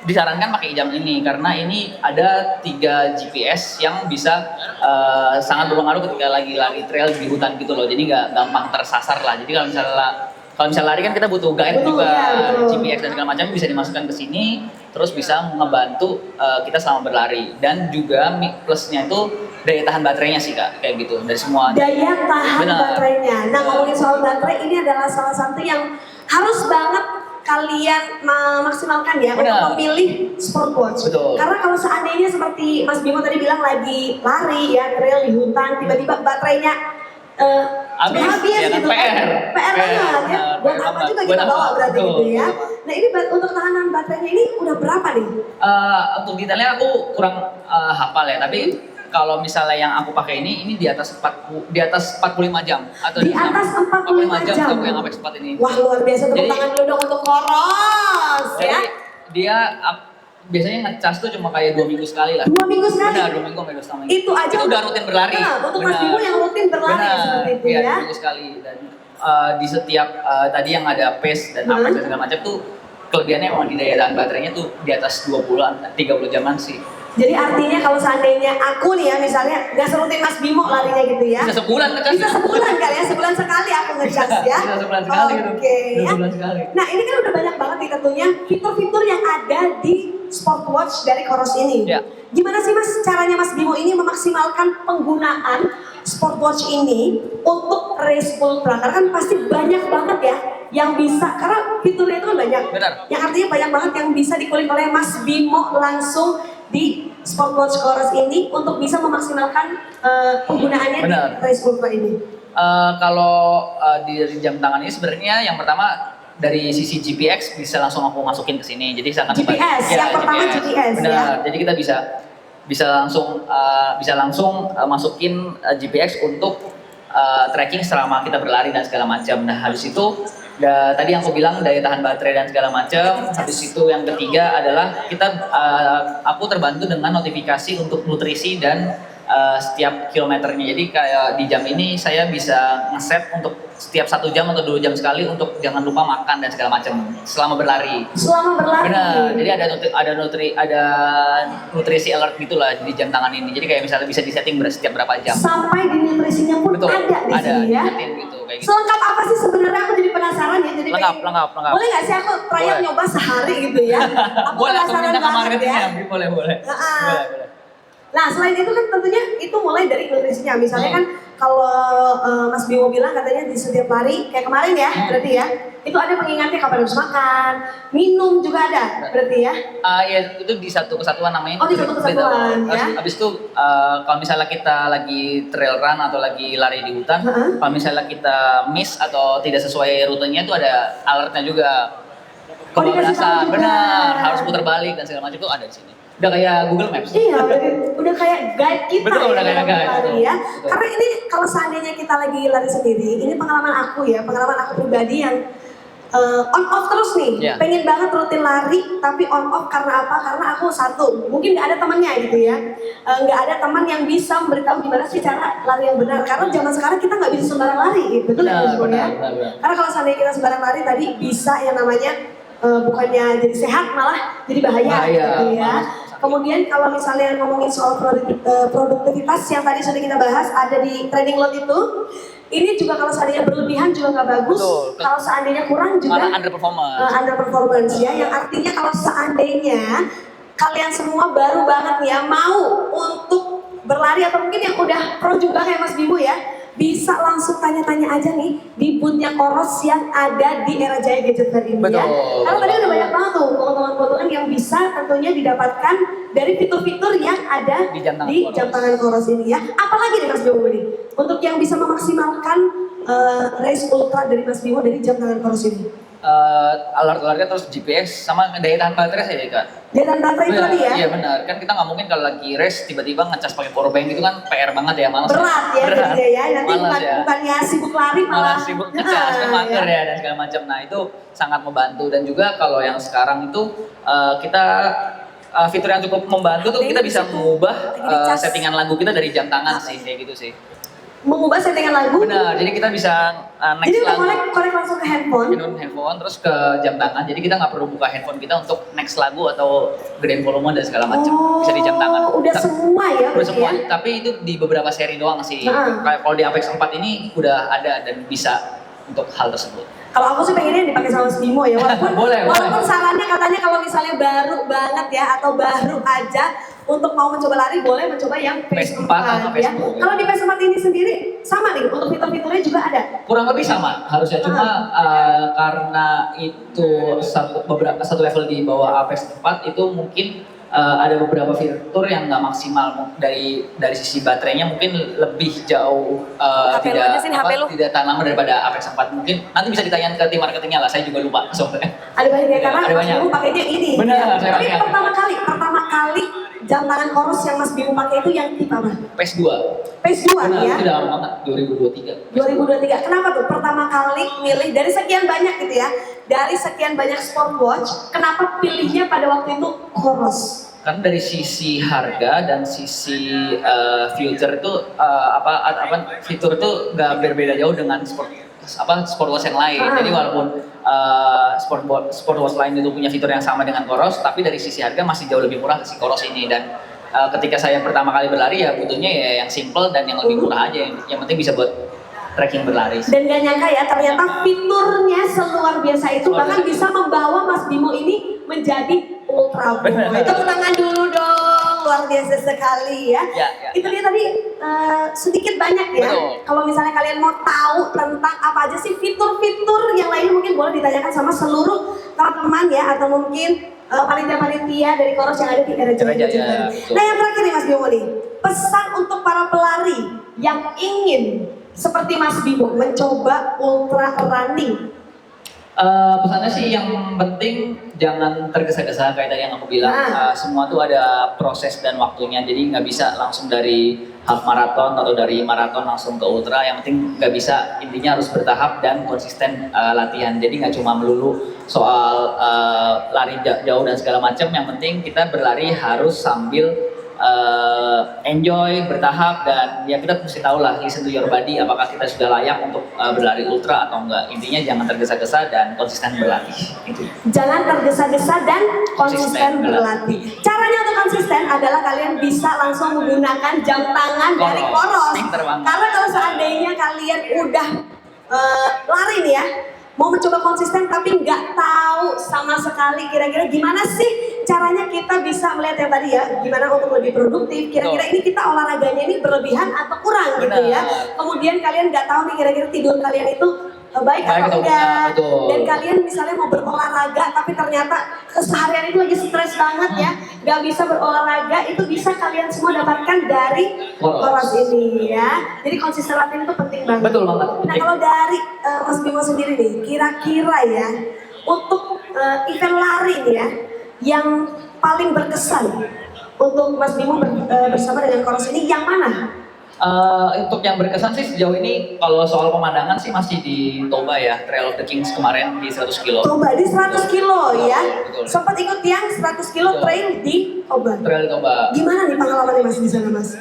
disarankan pakai jam ini karena ini ada 3 GPS yang bisa sangat berpengaruh ketika lagi lari trail di hutan gitu loh. Jadi nggak gampang tersasar lah. Jadi kalau misalnya lari kan kita butuh guide Betul, juga, ya, betul. GPS dan segala macam bisa dimasukkan ke sini, terus bisa ngebantu kita selama berlari. Dan juga plusnya itu daya tahan baterainya sih Kak, kayak gitu dari semua. Daya tahan Benar. baterainya. Nah ngomongin soal baterai ini adalah salah satu yang harus banget kalian maksimalkan ya Benar. untuk memilih sport watch. Betul. Karena kalau seandainya seperti Mas Bimo tadi bilang lagi lari ya trail di hutan, tiba-tiba baterainya Habis, ya kan, gitu PR. PR banget ya. Benar, Buat PR apa banget. juga Buat kita apa? bawa berarti Betul, gitu ya. betul. Nah ini untuk tahanan baterainya ini udah berapa nih? Untuk detailnya aku kurang hafal ya, tapi kalau misalnya yang aku pakai ini di atas 45 jam atau Di atas 45 jam. untuk yang Apex 4 ini. Wah luar biasa, tepuk Jadi- tangan dulu dong untuk Coros Jadi ya. dia biasanya ngecas tuh cuma kayak 2 minggu sekali lah. 2 minggu sekali. Benar, 2 minggu sampai 2 setengah minggu. Itu aja udah rutin berlari. Nah, untuk Mas Bimo yang rutin berlari Benar, seperti itu iya, ya. 2 minggu sekali. Dan di setiap tadi yang ada pace dan Apex dan segala macam tuh kelebihannya emang di daya tahan baterainya tuh di atas 30 jaman sih. Jadi artinya kalau seandainya aku nih ya misalnya nggak serutin Mas Bimo larinya gitu ya. Bisa sebulan ngecas. Bisa sebulan kali ya, sebulan sekali aku ngecas ya. Bisa sebulan sekali gitu. Oke ya. Sebulan sekali. Nah ini kan udah banyak banget nih tentunya fitur-fitur yang ada di smartwatch dari Coros ini. Ya. Gimana sih Mas caranya Mas Bimo ini memaksimalkan penggunaan smartwatch ini untuk race ultra? Karena kan pasti banyak banget ya yang bisa, karena fiturnya itu kan banyak. Benar. Yang artinya banyak banget yang bisa dikulik oleh Mas Bimo langsung di smartwatch Coros ini untuk bisa memaksimalkan penggunaannya Benar. di race ultra ini. Kalau di jam tangan ini sebenarnya yang pertama dari sisi GPX bisa langsung aku masukin ke sini. Jadi sangat GPS, yang pertama GPS, benar. ya. Jadi kita bisa langsung masukin GPX untuk tracking selama kita berlari dan segala macam. Nah, habis itu tadi yang aku bilang daya tahan baterai dan segala macam. Habis itu yang ketiga adalah aku terbantu dengan notifikasi untuk nutrisi dan setiap kilometernya. Jadi kayak di jam ini saya bisa ngeset untuk setiap 1 jam atau 2 jam sekali untuk jangan lupa makan dan segala macam selama berlari. Selama berlari. Benar. Jadi ada nutrisi alert gitulah di jam tangan ini. Jadi kayak misalnya bisa disetting setiap berapa jam. Sampai di nutrisinya pun Betul. ada di sini ya. Disetin gitu kayak gitu. Selengkap apa sih sebenarnya, aku jadi penasaran ya. Jadi Lengkap. Boleh nggak sih aku trial Boleh. nyoba sehari gitu ya? Aku Boleh, aku penasaran minta ke banget ya. marketingnya. Boleh. Boleh. Nah selain itu kan tentunya itu mulai dari nutrisinya. Misalnya kan kalau Mas Bimo bilang katanya di setiap lari kayak kemarin ya, berarti ya itu ada pengingatnya kapan harus makan, minum juga ada berarti ya. Ya itu di satu kesatuan namanya. Oh, di satu kesatuan, Betul. ya. Habis itu kalau misalnya kita lagi trail run atau lagi lari di hutan, kalau misalnya kita miss atau tidak sesuai rutenya itu ada alertnya juga. Oh, dikasih tahu Kebablasan, juga. benar, harus putar balik dan segala macam itu ada di sini. Udah kayak Google Maps. Iya, udah kayak guide kita Betul, ya, udah kayak dalam guide, berlari ya. betul. Karena ini kalau seandainya kita lagi lari sendiri, ini pengalaman aku pribadi yang on off terus nih. Iya. Pengen banget rutin lari, tapi on off karena apa? Karena aku satu, mungkin nggak ada temannya gitu ya. Nggak ada teman yang bisa memberitahu gimana sih cara lari yang benar. Karena zaman sekarang kita nggak bisa sembarang lari, gitu. Betul ya, Mas Bimo ya? benar. Karena kalau seandainya kita sembarang lari tadi bisa yang namanya bukannya jadi sehat malah jadi bahaya gitu ya. malah Kemudian kalau misalnya ngomongin soal produktivitas yang tadi sudah kita bahas ada di training load itu, ini juga kalau seandainya berlebihan juga nggak bagus. Betul. Kalau seandainya kurang juga Malah underperformance. underperformance ya. Yang artinya kalau seandainya kalian semua baru banget nih ya mau untuk berlari atau mungkin yang udah pro juga kayak Mas Bimo ya, bisa langsung tanya-tanya aja nih di boothnya Coros yang ada di Era Jaya Gadget Fair ini ya. Betul. Karena tadi udah banyak banget tuh keuntungan-keuntungan yang bisa tentunya didapatkan dari fitur-fitur yang ada Di jam tangan di Coros. jam tangan Coros ini ya. Apalagi nih Mas Bimo ini untuk yang bisa memaksimalkan race ultra dari Mas Bimo dari jam tangan Coros ini. Alert-alertnya terus GPS sama daya tahan baterai saya Kak. Daya tahan baterai itu tadi ya. Iya benar, kan kita nggak mungkin kalau lagi race tiba-tiba ngecas pakai power bank gitu kan PR banget ya, malas. Berat ya jadinya ya. Nanti Malas ya. bukannya sibuk lari Malah sibuk ngecas kan mager ya dan segala macam. Nah itu sangat membantu dan juga kalau yang sekarang itu kita fitur yang cukup membantu tuh kita bisa mengubah settingan lagu kita dari jam tangan sih kayak gitu sih. Mengubah settingan lagu. Benar, jadi kita bisa next Jadi udah lagu. connect langsung ke handphone. Handphone terus ke jam tangan, jadi kita nggak perlu buka handphone kita untuk next lagu atau gedein volume dan segala macam, bisa di jam tangan. Udah semua ya. Udah berarti semua, ya? tapi itu di beberapa seri doang sih. Nah. Kayak kalau di Apex 4 ini udah ada dan bisa untuk hal tersebut. Kalau aku sih pengennya dipakai sama Mas Bimo ya, walaupun Boleh. sarannya katanya kalau misalnya baru banget ya atau baru aja untuk mau mencoba lari boleh mencoba yang PS4 PS4 atau ya. PS4. Kalau di PS4 ini sendiri sama nih untuk fitur-fiturnya juga ada. Kurang lebih sama harusnya, cuma karena itu satu level di bawah Apex 4 itu mungkin ada beberapa fitur yang nggak maksimal dari sisi baterainya mungkin lebih jauh HP lu aja sih, HP lu. tidak tahan lama daripada Apex 4 mungkin nanti bisa ditanyakan ke tim marketingnya lah, saya juga lupa soalnya. Ada banyak ya, karena Ada Mas banyak. Bimo pakainya ini. Benar, ya. saya Tapi pakai. pertama kali jam tangan Coros yang Mas Bimo pakai itu yang tipe apa? PS2. PS2 Benar, ya. itu udah lama banget 2023. 2023. Kenapa tuh? Pertama kali milih dari sekian banyak gitu ya. Dari sekian banyak smartwatch, kenapa pilihnya pada waktu itu Coros? Karena dari sisi harga dan sisi future itu fitur itu nggak berbeda jauh dengan smartwatch yang lain. Jadi walaupun smartwatch lain itu punya fitur yang sama dengan Coros, tapi dari sisi harga masih jauh lebih murah si Coros ini dan ketika saya pertama kali berlari ya butuhnya ya yang simple dan yang lebih murah aja, yang penting bisa buat tracking berlari. Dan gak nyangka ya ternyata fiturnya seluar biasa itu bahkan bisa membawa Mas Bimo ini menjadi ultra pro. Tepuk tangan dulu dong, luar biasa sekali ya. Itu dia tadi sedikit banyak ya. Kalau misalnya kalian mau tahu tentang apa aja sih fitur-fitur yang lainnya mungkin boleh ditanyakan sama seluruh teman-teman ya, atau mungkin panitia-panitia dari Koros yang ada di RJ. Nah yang terakhir nih Mas Bimo nih, pesan untuk para pelari yang ingin seperti Mas Bimo mencoba ultra running. Pesannya sih yang penting jangan tergesa-gesa kayak tadi yang aku bilang. Semua tuh ada proses dan waktunya, jadi nggak bisa langsung dari half marathon atau dari maraton langsung ke ultra. Yang penting nggak bisa, intinya harus bertahap dan konsisten latihan. Jadi nggak cuma melulu soal lari jauh dan segala macam. Yang penting kita berlari harus sambil enjoy, bertahap, dan ya kita mesti tahu lah, listen to your body, apakah kita sudah layak untuk berlari ultra atau enggak. Intinya jangan tergesa-gesa dan konsisten berlatih. Gitu. Jangan tergesa-gesa dan konsisten berlatih. Caranya untuk konsisten adalah kalian bisa langsung menggunakan jam tangan dari Koros. Karena kalau seandainya kalian udah lari nih ya, mau mencoba konsisten tapi nggak tahu sama sekali kira-kira gimana sih caranya kita bisa melihat yang tadi ya, gimana untuk lebih produktif, kira-kira ini kita olahraganya ini berlebihan atau kurang gitu ya. Kemudian kalian nggak tahu nih kira-kira tidur kalian itu baik atau enggak, dan kalian misalnya mau berolahraga tapi ternyata keseharian itu lagi stres banget ya, nggak bisa berolahraga, itu bisa kalian semua dapatkan dari Koros ini ya. Jadi konsisten latihan itu penting banget. Betul banget. Nah kalau dari Mas Bimo sendiri nih, kira-kira ya untuk event lari nih ya yang paling berkesan untuk Mas Bimo bersama dengan Koros ini yang mana? Untuk yang berkesan sih sejauh ini kalau soal pemandangan sih masih di Toba ya, Trail of the Kings kemarin di 100 kilo. Toba di 100 kilo ya? Sempat ikut yang 100 kilo trail di Toba? Trail di Toba. Gimana nih pengalamannya Mas di sana Mas?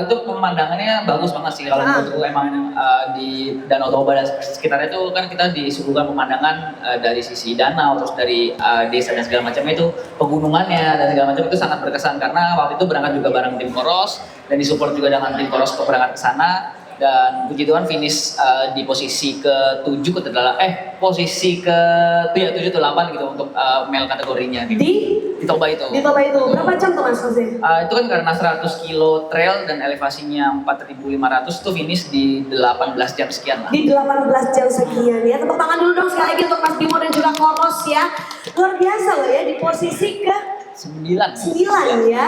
Itu pemandangannya bagus banget sih kalau menurutku. Emang di Danau Toba dan sekitarnya itu kan kita disuguhkan pemandangan dari sisi danau, terus dari desa dan segala macam, itu pegunungannya dan segala macam itu sangat berkesan. Karena waktu itu berangkat juga bareng tim Koros dan disupport juga dengan tim Koros untuk berangkat ke sana, dan puji Tuhan finish di posisi ke-7 posisi ke-7 atau 8 gitu untuk male kategorinya gitu. Di Toba itu. Di Toba itu. Berapa jam tuh Mas Jose? Itu kan karena 100 kilo trail dan elevasinya 4.500 tuh finish di 18 jam sekian lah. Di 18 jam sekian ya. Tepuk tangan dulu dong sekali lagi untuk Mas Bimo dan juga Koros ya. Luar biasa loh ya, di posisi ke-9 ya.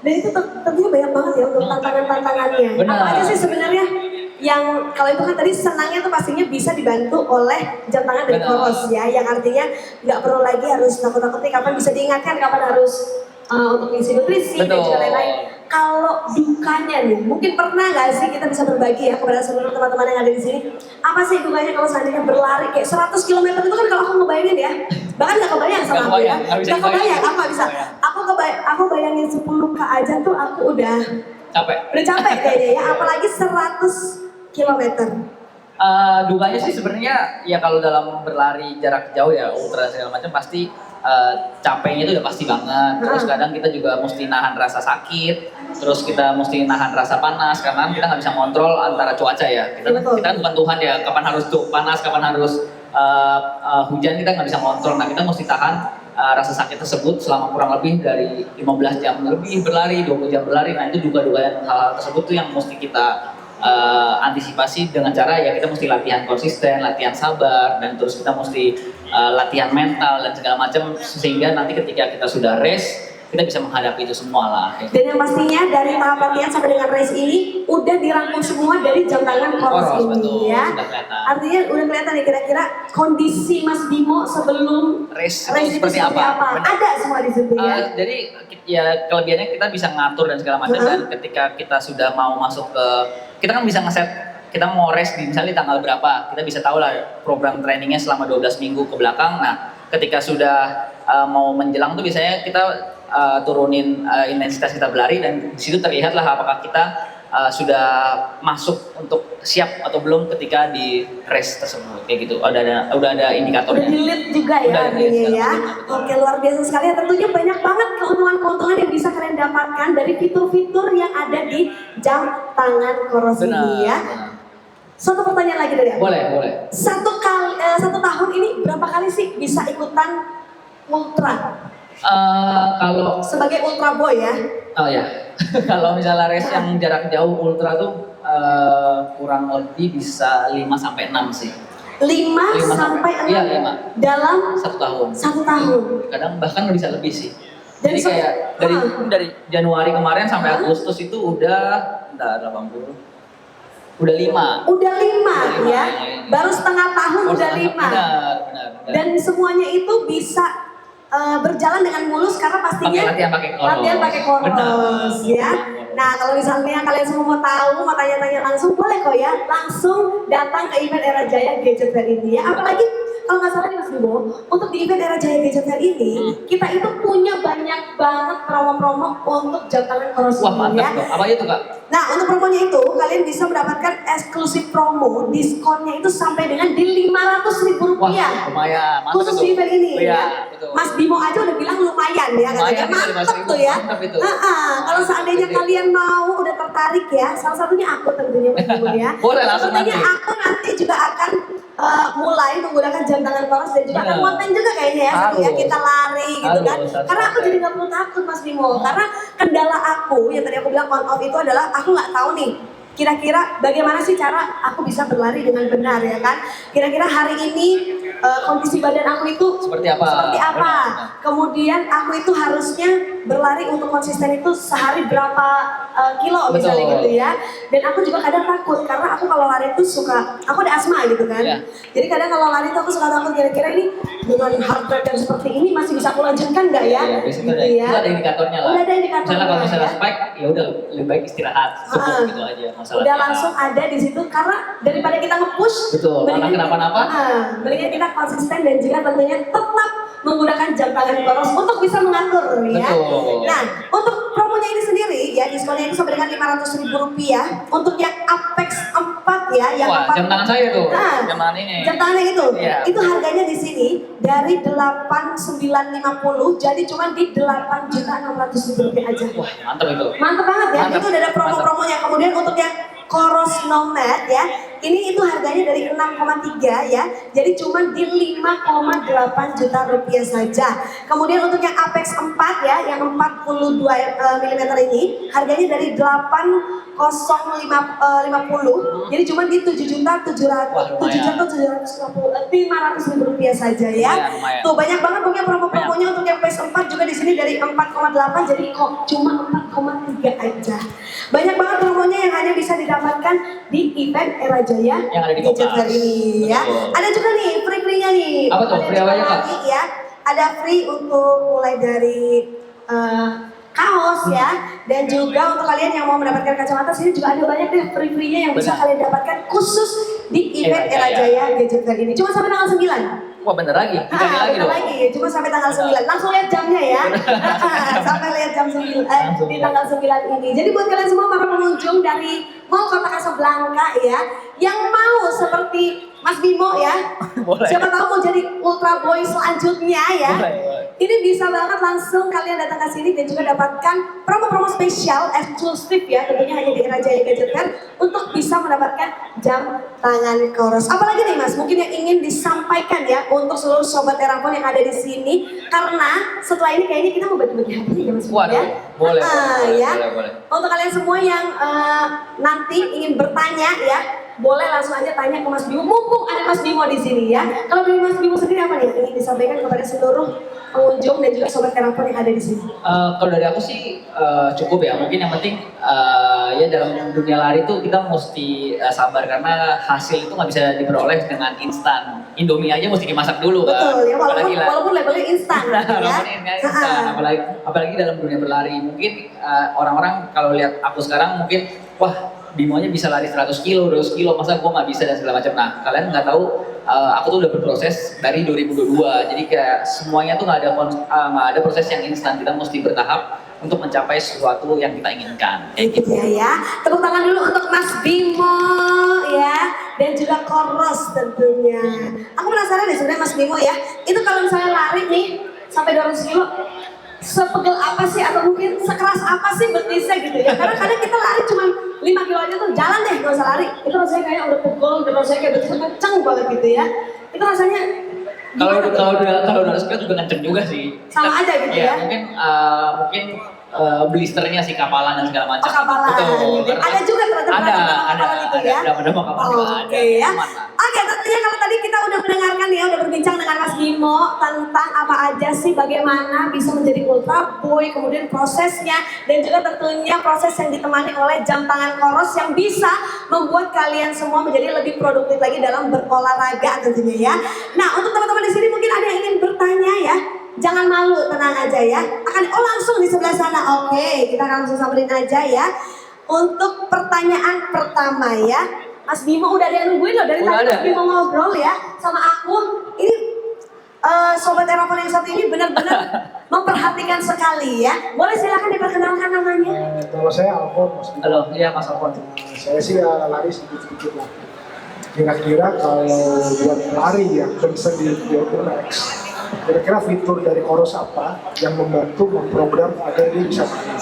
Dan itu tentunya banyak banget ya untuk tantangan-tantangannya. Apa aja sih sebenarnya yang kalau itu kan tadi senangnya tuh pastinya bisa dibantu oleh jam tangan dari Koros ya, yang artinya nggak perlu lagi harus takut-takut nih kapan bisa diingatkan, kapan harus untuk ngisi nutrisi dan juga lain-lain. Kalau dukanya nih, mungkin pernah nggak sih kita bisa berbagi ya kepada seluruh teman-teman yang ada di sini? Apa sih dukanya kalau seandainya berlari kayak 100 km itu kan, kalau aku ngebayangin ya, bahkan nggak kebayang sama aku ya, nggak kebayang, aku nggak bisa. Aku bayangin 10K aja tuh aku udah capek kayaknya ya, apalagi 100 km. Dukanya sih sebenarnya ya kalau dalam berlari jarak jauh ya, ultra segala macam, pasti capeknya itu udah pasti banget. Terus kadang kita juga mesti nahan rasa sakit, terus kita mesti nahan rasa panas karena kita nggak bisa kontrol antara cuaca ya. Kita kan bukan Tuhan ya, kapan harus panas, kapan harus hujan, kita nggak bisa kontrol. Nah kita mesti tahan rasa sakit tersebut selama kurang lebih dari 15 jam lebih berlari, 20 jam berlari. Nah itu duga-dugaan hal-hal tersebut tuh yang mesti kita antisipasi dengan cara ya kita mesti latihan konsisten, latihan sabar, dan terus kita mesti latihan mental dan segala macam, sehingga nanti ketika kita sudah race kita bisa menghadapi itu semua lah. Dan yang pastinya dari tahap latihan sampai dengan race ini udah dirangkum semua dari jam tangan Koros ini ya. Artinya udah kelihatan nih kira-kira kondisi Mas Bimo sebelum race itu seperti apa. Ada semua di situ ya. Jadi ya kelebihannya kita bisa ngatur dan segala macam, dan ketika kita sudah mau masuk ke, kita kan bisa ngeset kita mau race di misalnya di tanggal berapa, kita bisa tahu lah program trainingnya selama 12 minggu ke belakang. Nah ketika sudah mau menjelang tuh biasanya kita turunin intensitas kita berlari, dan di situ terlihat lah apakah kita sudah masuk untuk siap atau belum ketika di race tersebut kayak gitu. Udah ada indikatornya. Udah di-lead juga ya Udah artinya di-lead ya. segala Oke, luar biasa sekali ya. Tentunya banyak banget keuntungan-keuntungan yang bisa kalian dapatkan dari fitur-fitur yang ada di jam tangan Coros ini ya. Benar. Satu pertanyaan lagi dari aku. Boleh. Satu tahun ini berapa kali sih bisa ikutan ultra? Kalau Sebagai ultra boy ya. oh ya, kalau misalnya race yang jarak jauh ultra tuh kurang lebih bisa 5 sampai 6 sih. 5 5 sampai 6 iya, 5. dalam 1 tahun. 1 tahun. Kadang bahkan bisa lebih sih. Dan Jadi kayak dari Januari kemarin sampai Agustus itu udah 80. Udah 5. Udah 5 ya. ya. Baru setengah tahun udah 5. Benar. Dan semuanya itu bisa berjalan dengan mulus karena pastinya latihan pakai koros Benar. ya. Nah, kalau misalnya kalian semua mau tahu, mau tanya-tanya langsung boleh kok ya, langsung datang ke event Era Jaya Gadget Fair ini ya. Apalagi kalau nggak salah nih Mas Bimo, untuk di event Era Jaya Gadget Fair ini kita itu punya banyak banget promo-promo untuk jam tangan Coros Wah, ini mantap ya. tuh. Apa itu, Kak? Nah, untuk promonya itu kalian bisa mendapatkan eksklusif promo, diskonnya itu sampai dengan di Rp500.000. Wah, lumayan. Mantap Khusus itu. di event ini Iya, ya. betul. Mas Bimo aja udah bilang lumayan ya katanya. Lumayan, Mantap 500.000, tuh ya. mantap itu. Kalau seandainya Gede. kalian mau udah tertarik ya, salah satunya aku tentunya Mas Bimo ya. Boleh langsung Tentunya nanti. aku nanti juga akan mulai menggunakan jam tangan Coros dan juga akan Benar. konten juga kayaknya ya, satu ya Harus. kita lari gitu kan. Harus. Karena aku jadi nggak perlu takut Mas Bimo, karena kendala aku yang tadi aku bilang on off itu adalah aku nggak tahu nih kira-kira bagaimana sih cara aku bisa berlari dengan benar ya kan. Kira-kira hari ini kondisi badan aku itu Seperti apa? Benar. Kemudian aku itu harusnya berlari untuk konsisten itu sehari berapa kilo misalnya Betul. gitu ya. Dan aku juga kadang takut karena aku kalau lari itu suka, aku ada asma gitu kan. Iya. Jadi kadang kalau lari itu aku suka takut kira-kira ini dengan heart rate yang seperti ini masih bisa aku lanjutkan nggak ya? Iya, biasanya Gitu itu ya. ada indikatornya lah. Udah ada indikatornya, Misalnya kalau misalnya ya. spike, ya udah lebih baik istirahat. Cukup Ah. gitu aja. Udah Masalahnya. langsung ada di situ karena daripada kita nge-push, Betul, malah kenapa-napa. mendingan kita konsisten dan juga tentunya tetap menggunakan jam tangan Coros untuk bisa mengatur ya. Betul. Nah, untuk promonya ini sendiri ya diskonnya itu sampai dengan Rp500.000 untuk yang Apex 4 ya, yang Wah, 4 jam tangan saya tuh. Nah, Jam tangan ini. jam tangan yang itu, Iya. itu harganya di sini dari 8.950 jadi cuma di Rp8.600.000 aja. Wah, mantap itu. Mantep banget ya, Mantap. itu udah ada promo-promonya. Kemudian untuk yang Coros Nomad ya, ini itu harganya dari 6,3 ya, jadi cuma di 5,8 juta rupiah saja. Kemudian untuk yang Apex 4 ya, yang 42 mm ini, harganya dari 8,050, jadi cuma di 7.750.500 rupiah saja ya. Lumayan. Tuh banyak banget pokoknya promo-promonya untuk yang PS4 juga di sini dari 4,8 jadi kok cuma 4,3 aja. Banyak banget promonya yang hanya bisa didapatkan di event Era Jaya Yang ada di Gadget Kokas. Fair ini ya. Betul. Ada juga nih free-nya nih. Apa tuh? Ada Free apa juga aja, Kak? lagi ya. Ada free untuk mulai dari kaos ya, dan juga untuk kalian yang mau mendapatkan kacamata sini juga ada banyak deh free-nya yang bisa Benar. kalian dapatkan khusus di event Era Era Jaya. Jaya Gadget Fair ini. Cuma sampai tanggal 9. Wah, bener lagi. Tiga hari lagi Bentar dong. lagi, cuma sampai tanggal 9. Langsung lihat jamnya ya. Sampai lihat jam 9 Langsung di lihat. tanggal 9 ini. Jadi buat kalian semua para pengunjung dari Mall Kota Casablanca ya, yang mau seperti Mas Bimo ya. Boleh. Siapa tahu mau jadi ultra boy selanjutnya ya. Boleh. Ini bisa banget langsung kalian datang ke sini dan juga dapatkan promo-promo spesial eksklusif ya, tentunya hanya di Era Jaya Gadget Fair untuk bisa mendapatkan jam tangan Coros. Apalagi nih Mas, mungkin yang ingin disampaikan ya untuk seluruh sobat Terapon yang ada di sini, karena setelah ini kayaknya kita mau bagi-bagi hadiah ya Mas Bimo Waduh, ya. boleh, Ya. boleh. Untuk kalian semua yang nanti ingin bertanya ya, boleh langsung aja tanya ke Mas Bimo. Mumpung ada Mas Bimo di sini ya. Kalau dari Mas Bimo sendiri apa nih yang ingin disampaikan kepada seluruh pengunjung dan juga sobat Terapon yang ada di sini? Kalau dari aku sih cukup ya. Mungkin yang penting ya dalam dunia lari itu kita mesti sabar karena hasil itu nggak bisa diperoleh dengan instan. Indomie aja mesti dimasak dulu kan. Betul ya, Apalagi lah. walaupun labelnya instan ya. Walaupun ini instan, apalagi dalam dunia berlari. Mungkin orang-orang kalau lihat aku sekarang mungkin wah Bimonya bisa lari 100 kilo, 200 kilo, masa gua nggak bisa dan segala macam. Nah, kalian nggak tahu, aku tuh udah berproses dari 2022. Jadi kayak semuanya tuh nggak ada proses yang instan. Kita mesti bertahap. untuk mencapai sesuatu yang kita inginkan. Gitu ya. Tepuk tangan dulu untuk Mas Bimo ya, dan juga Koros tentunya. Aku penasaran deh sebenarnya Mas Bimo ya, itu kalau misalnya lari nih sampai 200 kilo, sepegel apa sih atau mungkin sekeras apa sih betisnya gitu ya? Karena kadang kita lari cuma 5 kilo aja tuh, jalan deh gak usah lari. Itu rasanya kayak udah pegel, dan rasanya kayak betisnya kenceng banget gitu ya. Itu rasanya Kalau 200 kilo juga kenceng juga sih. sama aja gitu ya? Mungkin blisternya sih kapalan dan segala macam. Oh, kapalan. Betul. Gitu. Ada juga ternyata kapalan itu ya. Ada kapalan juga ada. Oke ya. Aman lah. Oke, tentunya kalau tadi kita udah mendengarkan ya, udah berbincang dengan Mas Bimo tentang apa aja sih bagaimana bisa menjadi ultra boy, kemudian prosesnya, dan juga tentunya proses yang ditemani oleh jam tangan Koros yang bisa membuat kalian semua menjadi lebih produktif lagi dalam berolahraga tentunya ya. Nah, untuk teman-teman di sini mungkin ada yang ingin bertanya ya. Jangan malu, tenang aja ya. Langsung di sebelah sana. Oke, kita akan langsung samperin aja ya. Untuk pertanyaan pertama ya, Mas Bimo udah ada yang nungguin loh dari Udah tadi ada. Mas Bimo ngobrol ya sama aku. Ini Sobat Erafon yang satu ini benar-benar memperhatikan sekali ya. Boleh silakan diperkenalkan namanya. Kalau saya Alfon, Mas. Halo, iya Mas Alfon. Saya sih ya lari sedikit-sedikit lah. Kira-kira kalau buat lari yang concern di VO2 Max, kira-kira fitur dari Koros apa yang membantu memprogram agar dia bisa lari?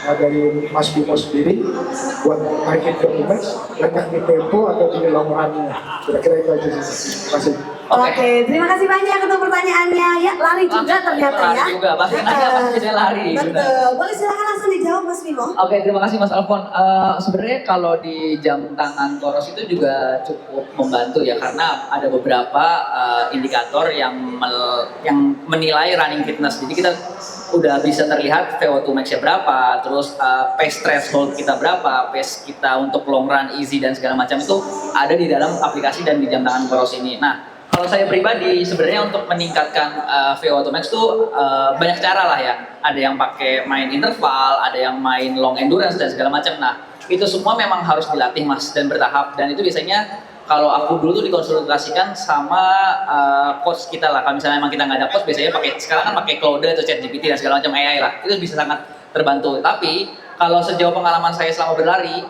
Nah, dari Mas Bimo sendiri buat naikin VO2 Max, banyak di tempo atau di long run-nya. Kira-kira itu aja sih. Terima kasih. Oke, terima kasih banyak untuk pertanyaannya ya. Lari juga ternyata ya. Lari juga, pasti nanya pasti saya lari. Betul. Boleh silakan langsung dijawab Mas Bimo. Oke, terima kasih Mas Alfon. Sebenarnya kalau di jam tangan Koros itu juga cukup membantu ya, karena ada beberapa indikator yang menilai running fitness. Jadi kita udah bisa terlihat VO2 max-nya berapa, terus pace threshold kita berapa, pace kita untuk long run, easy dan segala macam itu ada di dalam aplikasi dan di jam tangan Koros ini. Nah, kalau saya pribadi sebenarnya untuk meningkatkan VO2 max tuh banyak cara lah ya. Ada yang pakai main interval, ada yang main long endurance dan segala macam. Nah, itu semua memang harus dilatih Mas dan bertahap, dan itu biasanya kalau aku dulu tuh dikonsultasikan sama coach kita lah. Kalau misalnya memang kita nggak ada coach, biasanya sekarang kan pakai Claude atau ChatGPT dan segala macam AI lah. Itu bisa sangat terbantu. Tapi kalau sejauh pengalaman saya selama berlari,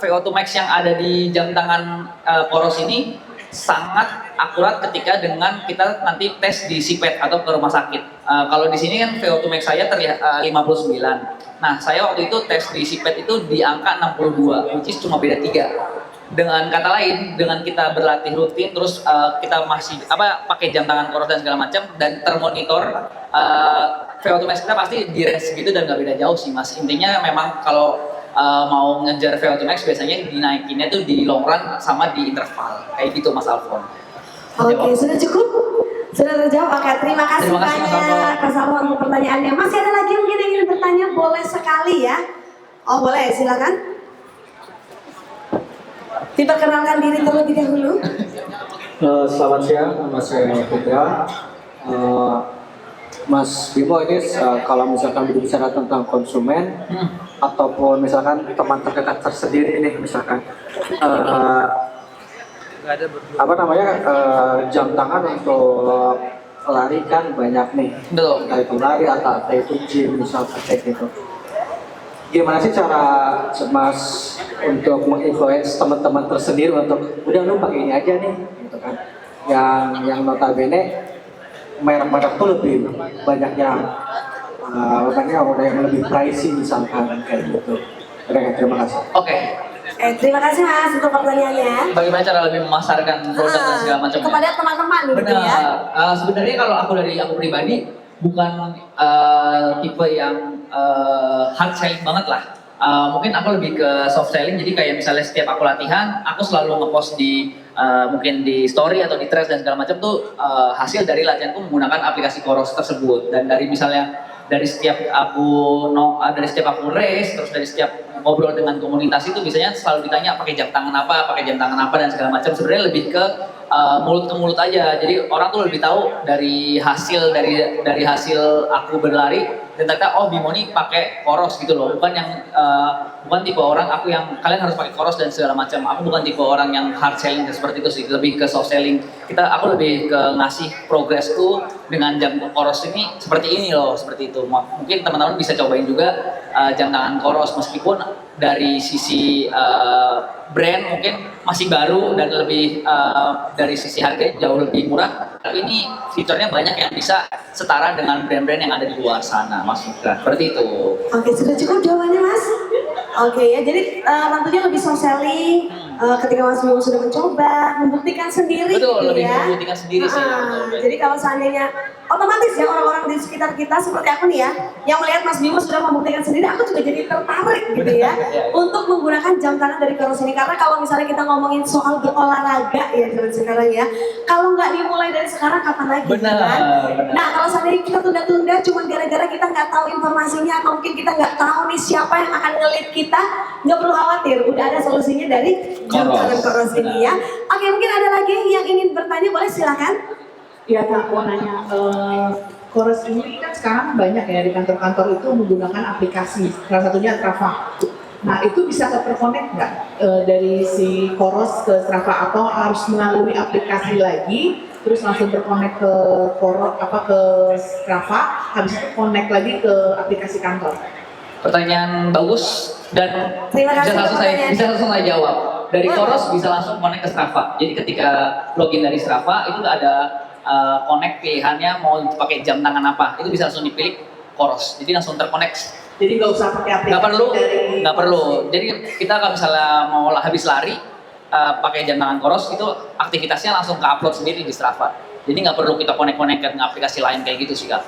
VO2 max yang ada di jam tangan Koros ini sangat akurat ketika dengan kita nanti tes di SIPET atau ke rumah sakit. Kalau di sini kan VO2 max saya terlihat 59. Nah, saya waktu itu tes di SIPET itu di angka 62, which is cuma beda 3. Dengan kata lain, dengan kita berlatih rutin, terus kita masih pakai jam tangan Koros dan segala macam, dan termonitor, VO2 max kita pasti di range segitu dan nggak beda jauh sih Mas. Intinya memang kalau mau ngejar VO2 max biasanya dinaikinnya tuh di long run sama di interval, kayak gitu Mas Alfon. Oke, sudah cukup? Sudah terjawab? Oke, terima kasih Terima kasih, Mas banyak Mas Alfon untuk pertanyaannya. Masih ada lagi mungkin yang ingin bertanya? Boleh sekali ya. Oh boleh, silakan. Diperkenalkan diri terlebih dahulu. Selamat siang, nama saya Putra. Mas Bimo ini kalau misalkan berbicara tentang konsumen ataupun misalkan teman terdekat tersendiri nih misalkan jam tangan untuk lari kan banyak nih. Betul. Entah itu lari atau itu gym misalkan kayak gitu. Gimana sih cara Mas untuk menginfluence teman-teman tersendiri untuk udah lu pakai ini aja nih gitu kan, yang notabene merek-merek tuh lebih banyak yang udah yang lebih pricey misalkan kayak gitu. Terima kasih. Oke. Terima kasih Mas untuk pertanyaannya. Bagaimana cara lebih memasarkan produk dan segala macam? Kepada teman-teman gitu Benar. ya. Sebenarnya kalau aku pribadi bukan tipe yang hard selling banget lah. Mungkin aku lebih ke soft selling. Jadi kayak misalnya setiap aku latihan, aku selalu ngepost di mungkin di story atau di threads dan segala macam tuh hasil dari latihanku menggunakan aplikasi Koros tersebut. Dan dari setiap aku race, terus dari setiap ngobrol dengan komunitas itu biasanya selalu ditanya pakai jam tangan apa dan segala macam. Sebenarnya lebih ke mulut ke mulut aja. Jadi orang tuh lebih tahu dari hasil aku berlari Dan ternyata oh Bimo nih pakai Koros gitu loh, bukan yang bukan tipe orang aku yang kalian harus pakai Koros dan segala macam. Aku bukan tipe orang yang hard selling seperti itu sih, lebih ke soft selling. Aku lebih ke ngasih progresku dengan jam Koros ini seperti ini loh, seperti itu. Mungkin teman-teman bisa cobain juga jam tangan Koros meskipun dari sisi brand mungkin masih baru dan lebih dari sisi harga jauh lebih murah, tapi ini fiturnya banyak yang bisa setara dengan brand-brand yang ada di luar sana, Mas Fitra. Seperti itu. Oke, sudah cukup jawabannya Mas? Oke ya, jadi tentunya lebih soft selling ketika Mas Bimo sudah mencoba, membuktikan sendiri. Betul, gitu lebih ya. membuktikan sendiri sih. Jadi kalau seandainya otomatis ya orang-orang di sekitar kita seperti aku nih ya, yang melihat Mas Bimo sudah membuktikan sendiri, aku juga jadi tertarik gitu ya untuk menggunakan jam tangan dari Koros ini. Karena kalau misalnya kita ngomongin soal berolahraga ya zaman sekarang ya, kalau nggak dimulai dari sekarang kapan lagi? Benar, Kan? benar. Nah kalau seandainya kita tunda-tunda cuma gara-gara kita nggak tahu informasinya atau mungkin kita nggak tahu nih siapa yang akan ngelit kita, nggak perlu khawatir, udah ada solusinya dari jam Koros. tangan Koros ini ya. Oke, mungkin ada lagi yang ingin bertanya, boleh silakan. Ya Kak, mau nanya, Koros ini kan sekarang banyak ya di kantor-kantor itu menggunakan aplikasi, salah satunya Strava. Nah itu bisa terkonek nggak dari si Koros ke Strava atau harus melalui aplikasi lagi, terus langsung terkonek ke ke Strava, habis itu connect lagi ke aplikasi kantor? Pertanyaan bagus dan Terima kasih untuk pertanyaannya. bisa langsung saya jawab. Dari Koros bisa langsung connect ke Strava. Jadi ketika login dari Strava itu ada connect pilihannya mau pakai jam tangan apa, itu bisa langsung dipilih Koros. Jadi langsung terkonek. Jadi nggak usah pakai aplikasi Nggak perlu. Jadi kita kalau misalnya mau habis lari pakai jam tangan Koros itu aktivitasnya langsung ke upload sendiri di Strava. Jadi nggak perlu kita connect ke aplikasi lain kayak gitu sih Kak.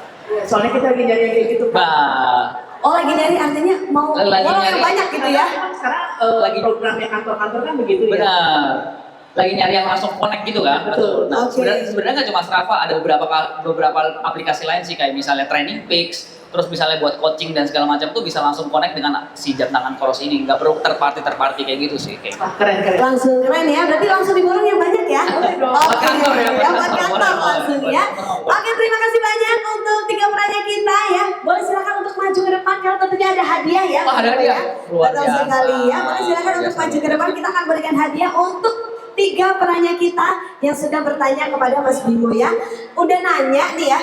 Soalnya kita lagi nyari kayak gitu Kak. Nah, Oh lagi dari artinya mau Lagi orang nyari. yang banyak gitu ya. Sekarang Lagi- programnya kantor-kantor kan begitu ya. benar. Lagi nyari yang langsung connect gitu kan? Betul. Nah, Oke. sebenarnya nggak cuma Strava, ada beberapa aplikasi lain sih kayak misalnya Training Peaks, terus misalnya buat coaching dan segala macam tuh bisa langsung connect dengan si jam tangan Koros ini. Nggak perlu terparty kayak gitu sih kayak. Wah, keren. Langsung keren ya, berarti langsung diborong yang banyak ya. Boleh dong. Oke, Kantor ya, ya, buat buat kantor, kantor boleh, langsung boleh, ya. boleh. Oke, terima kasih banyak untuk 3 penanya kita ya. Boleh silakan untuk maju ke depan karena tentunya ada hadiah ya. Wah, ada Mas Bimo, hadiah. ya. Luar Betul biasa. sekali ya. Boleh silakan Luar untuk biasa. maju ke depan, kita akan berikan hadiah untuk 3 penanya kita yang sudah bertanya kepada Mas Bimo ya. Udah nanya nih ya.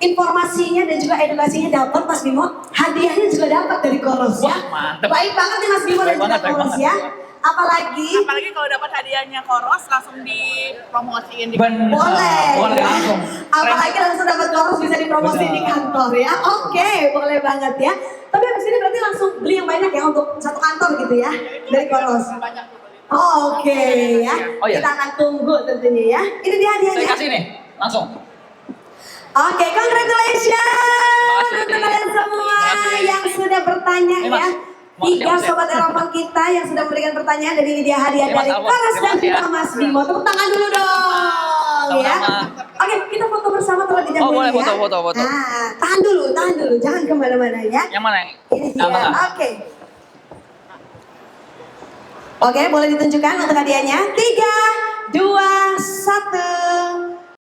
Informasinya dan juga edukasinya dapat Mas Bimo, hadiahnya juga dapat dari Koros ya. Wah, mantep. Baik banget nih Mas Bimo dan Baik juga banget, baik Koros banget. ya. Apalagi Apalagi kalau dapat hadiahnya Koros langsung dipromosiin di Benar. boleh. Boleh langsung. Apalagi langsung dapat Koros bisa dipromosi Benar. di kantor ya. Oke, boleh banget ya. Tapi habis ini berarti langsung beli yang banyak ya untuk satu kantor gitu ya dari Koros. banyak Oke ya. Oh, iya. Kita akan tunggu tentunya ya. Ini dia Saya hadiahnya. kasih nih, langsung. Oke, congratulations kasih. untuk kalian semua Terima kasih. yang sudah bertanya Ini, Mas. ya. Makasih, 3 Mas, ya. sobat Eropa kita yang sudah memberikan pertanyaan dari ini dia hadiah Ini, Mas dari Alfon. Koros Terima dan kasih, juga ya. Mas Bimo. Tepuk tangan dulu dong ya. Sama-sama. Oke, kita foto bersama terlebih dahulu boleh, ya. foto. Nah, tahan dulu, jangan kemana-mana ya. Yang mana? Ini dia. Yang mana? Oke. Oke, boleh ditunjukkan untuk hadiahnya. 3, 2, 1.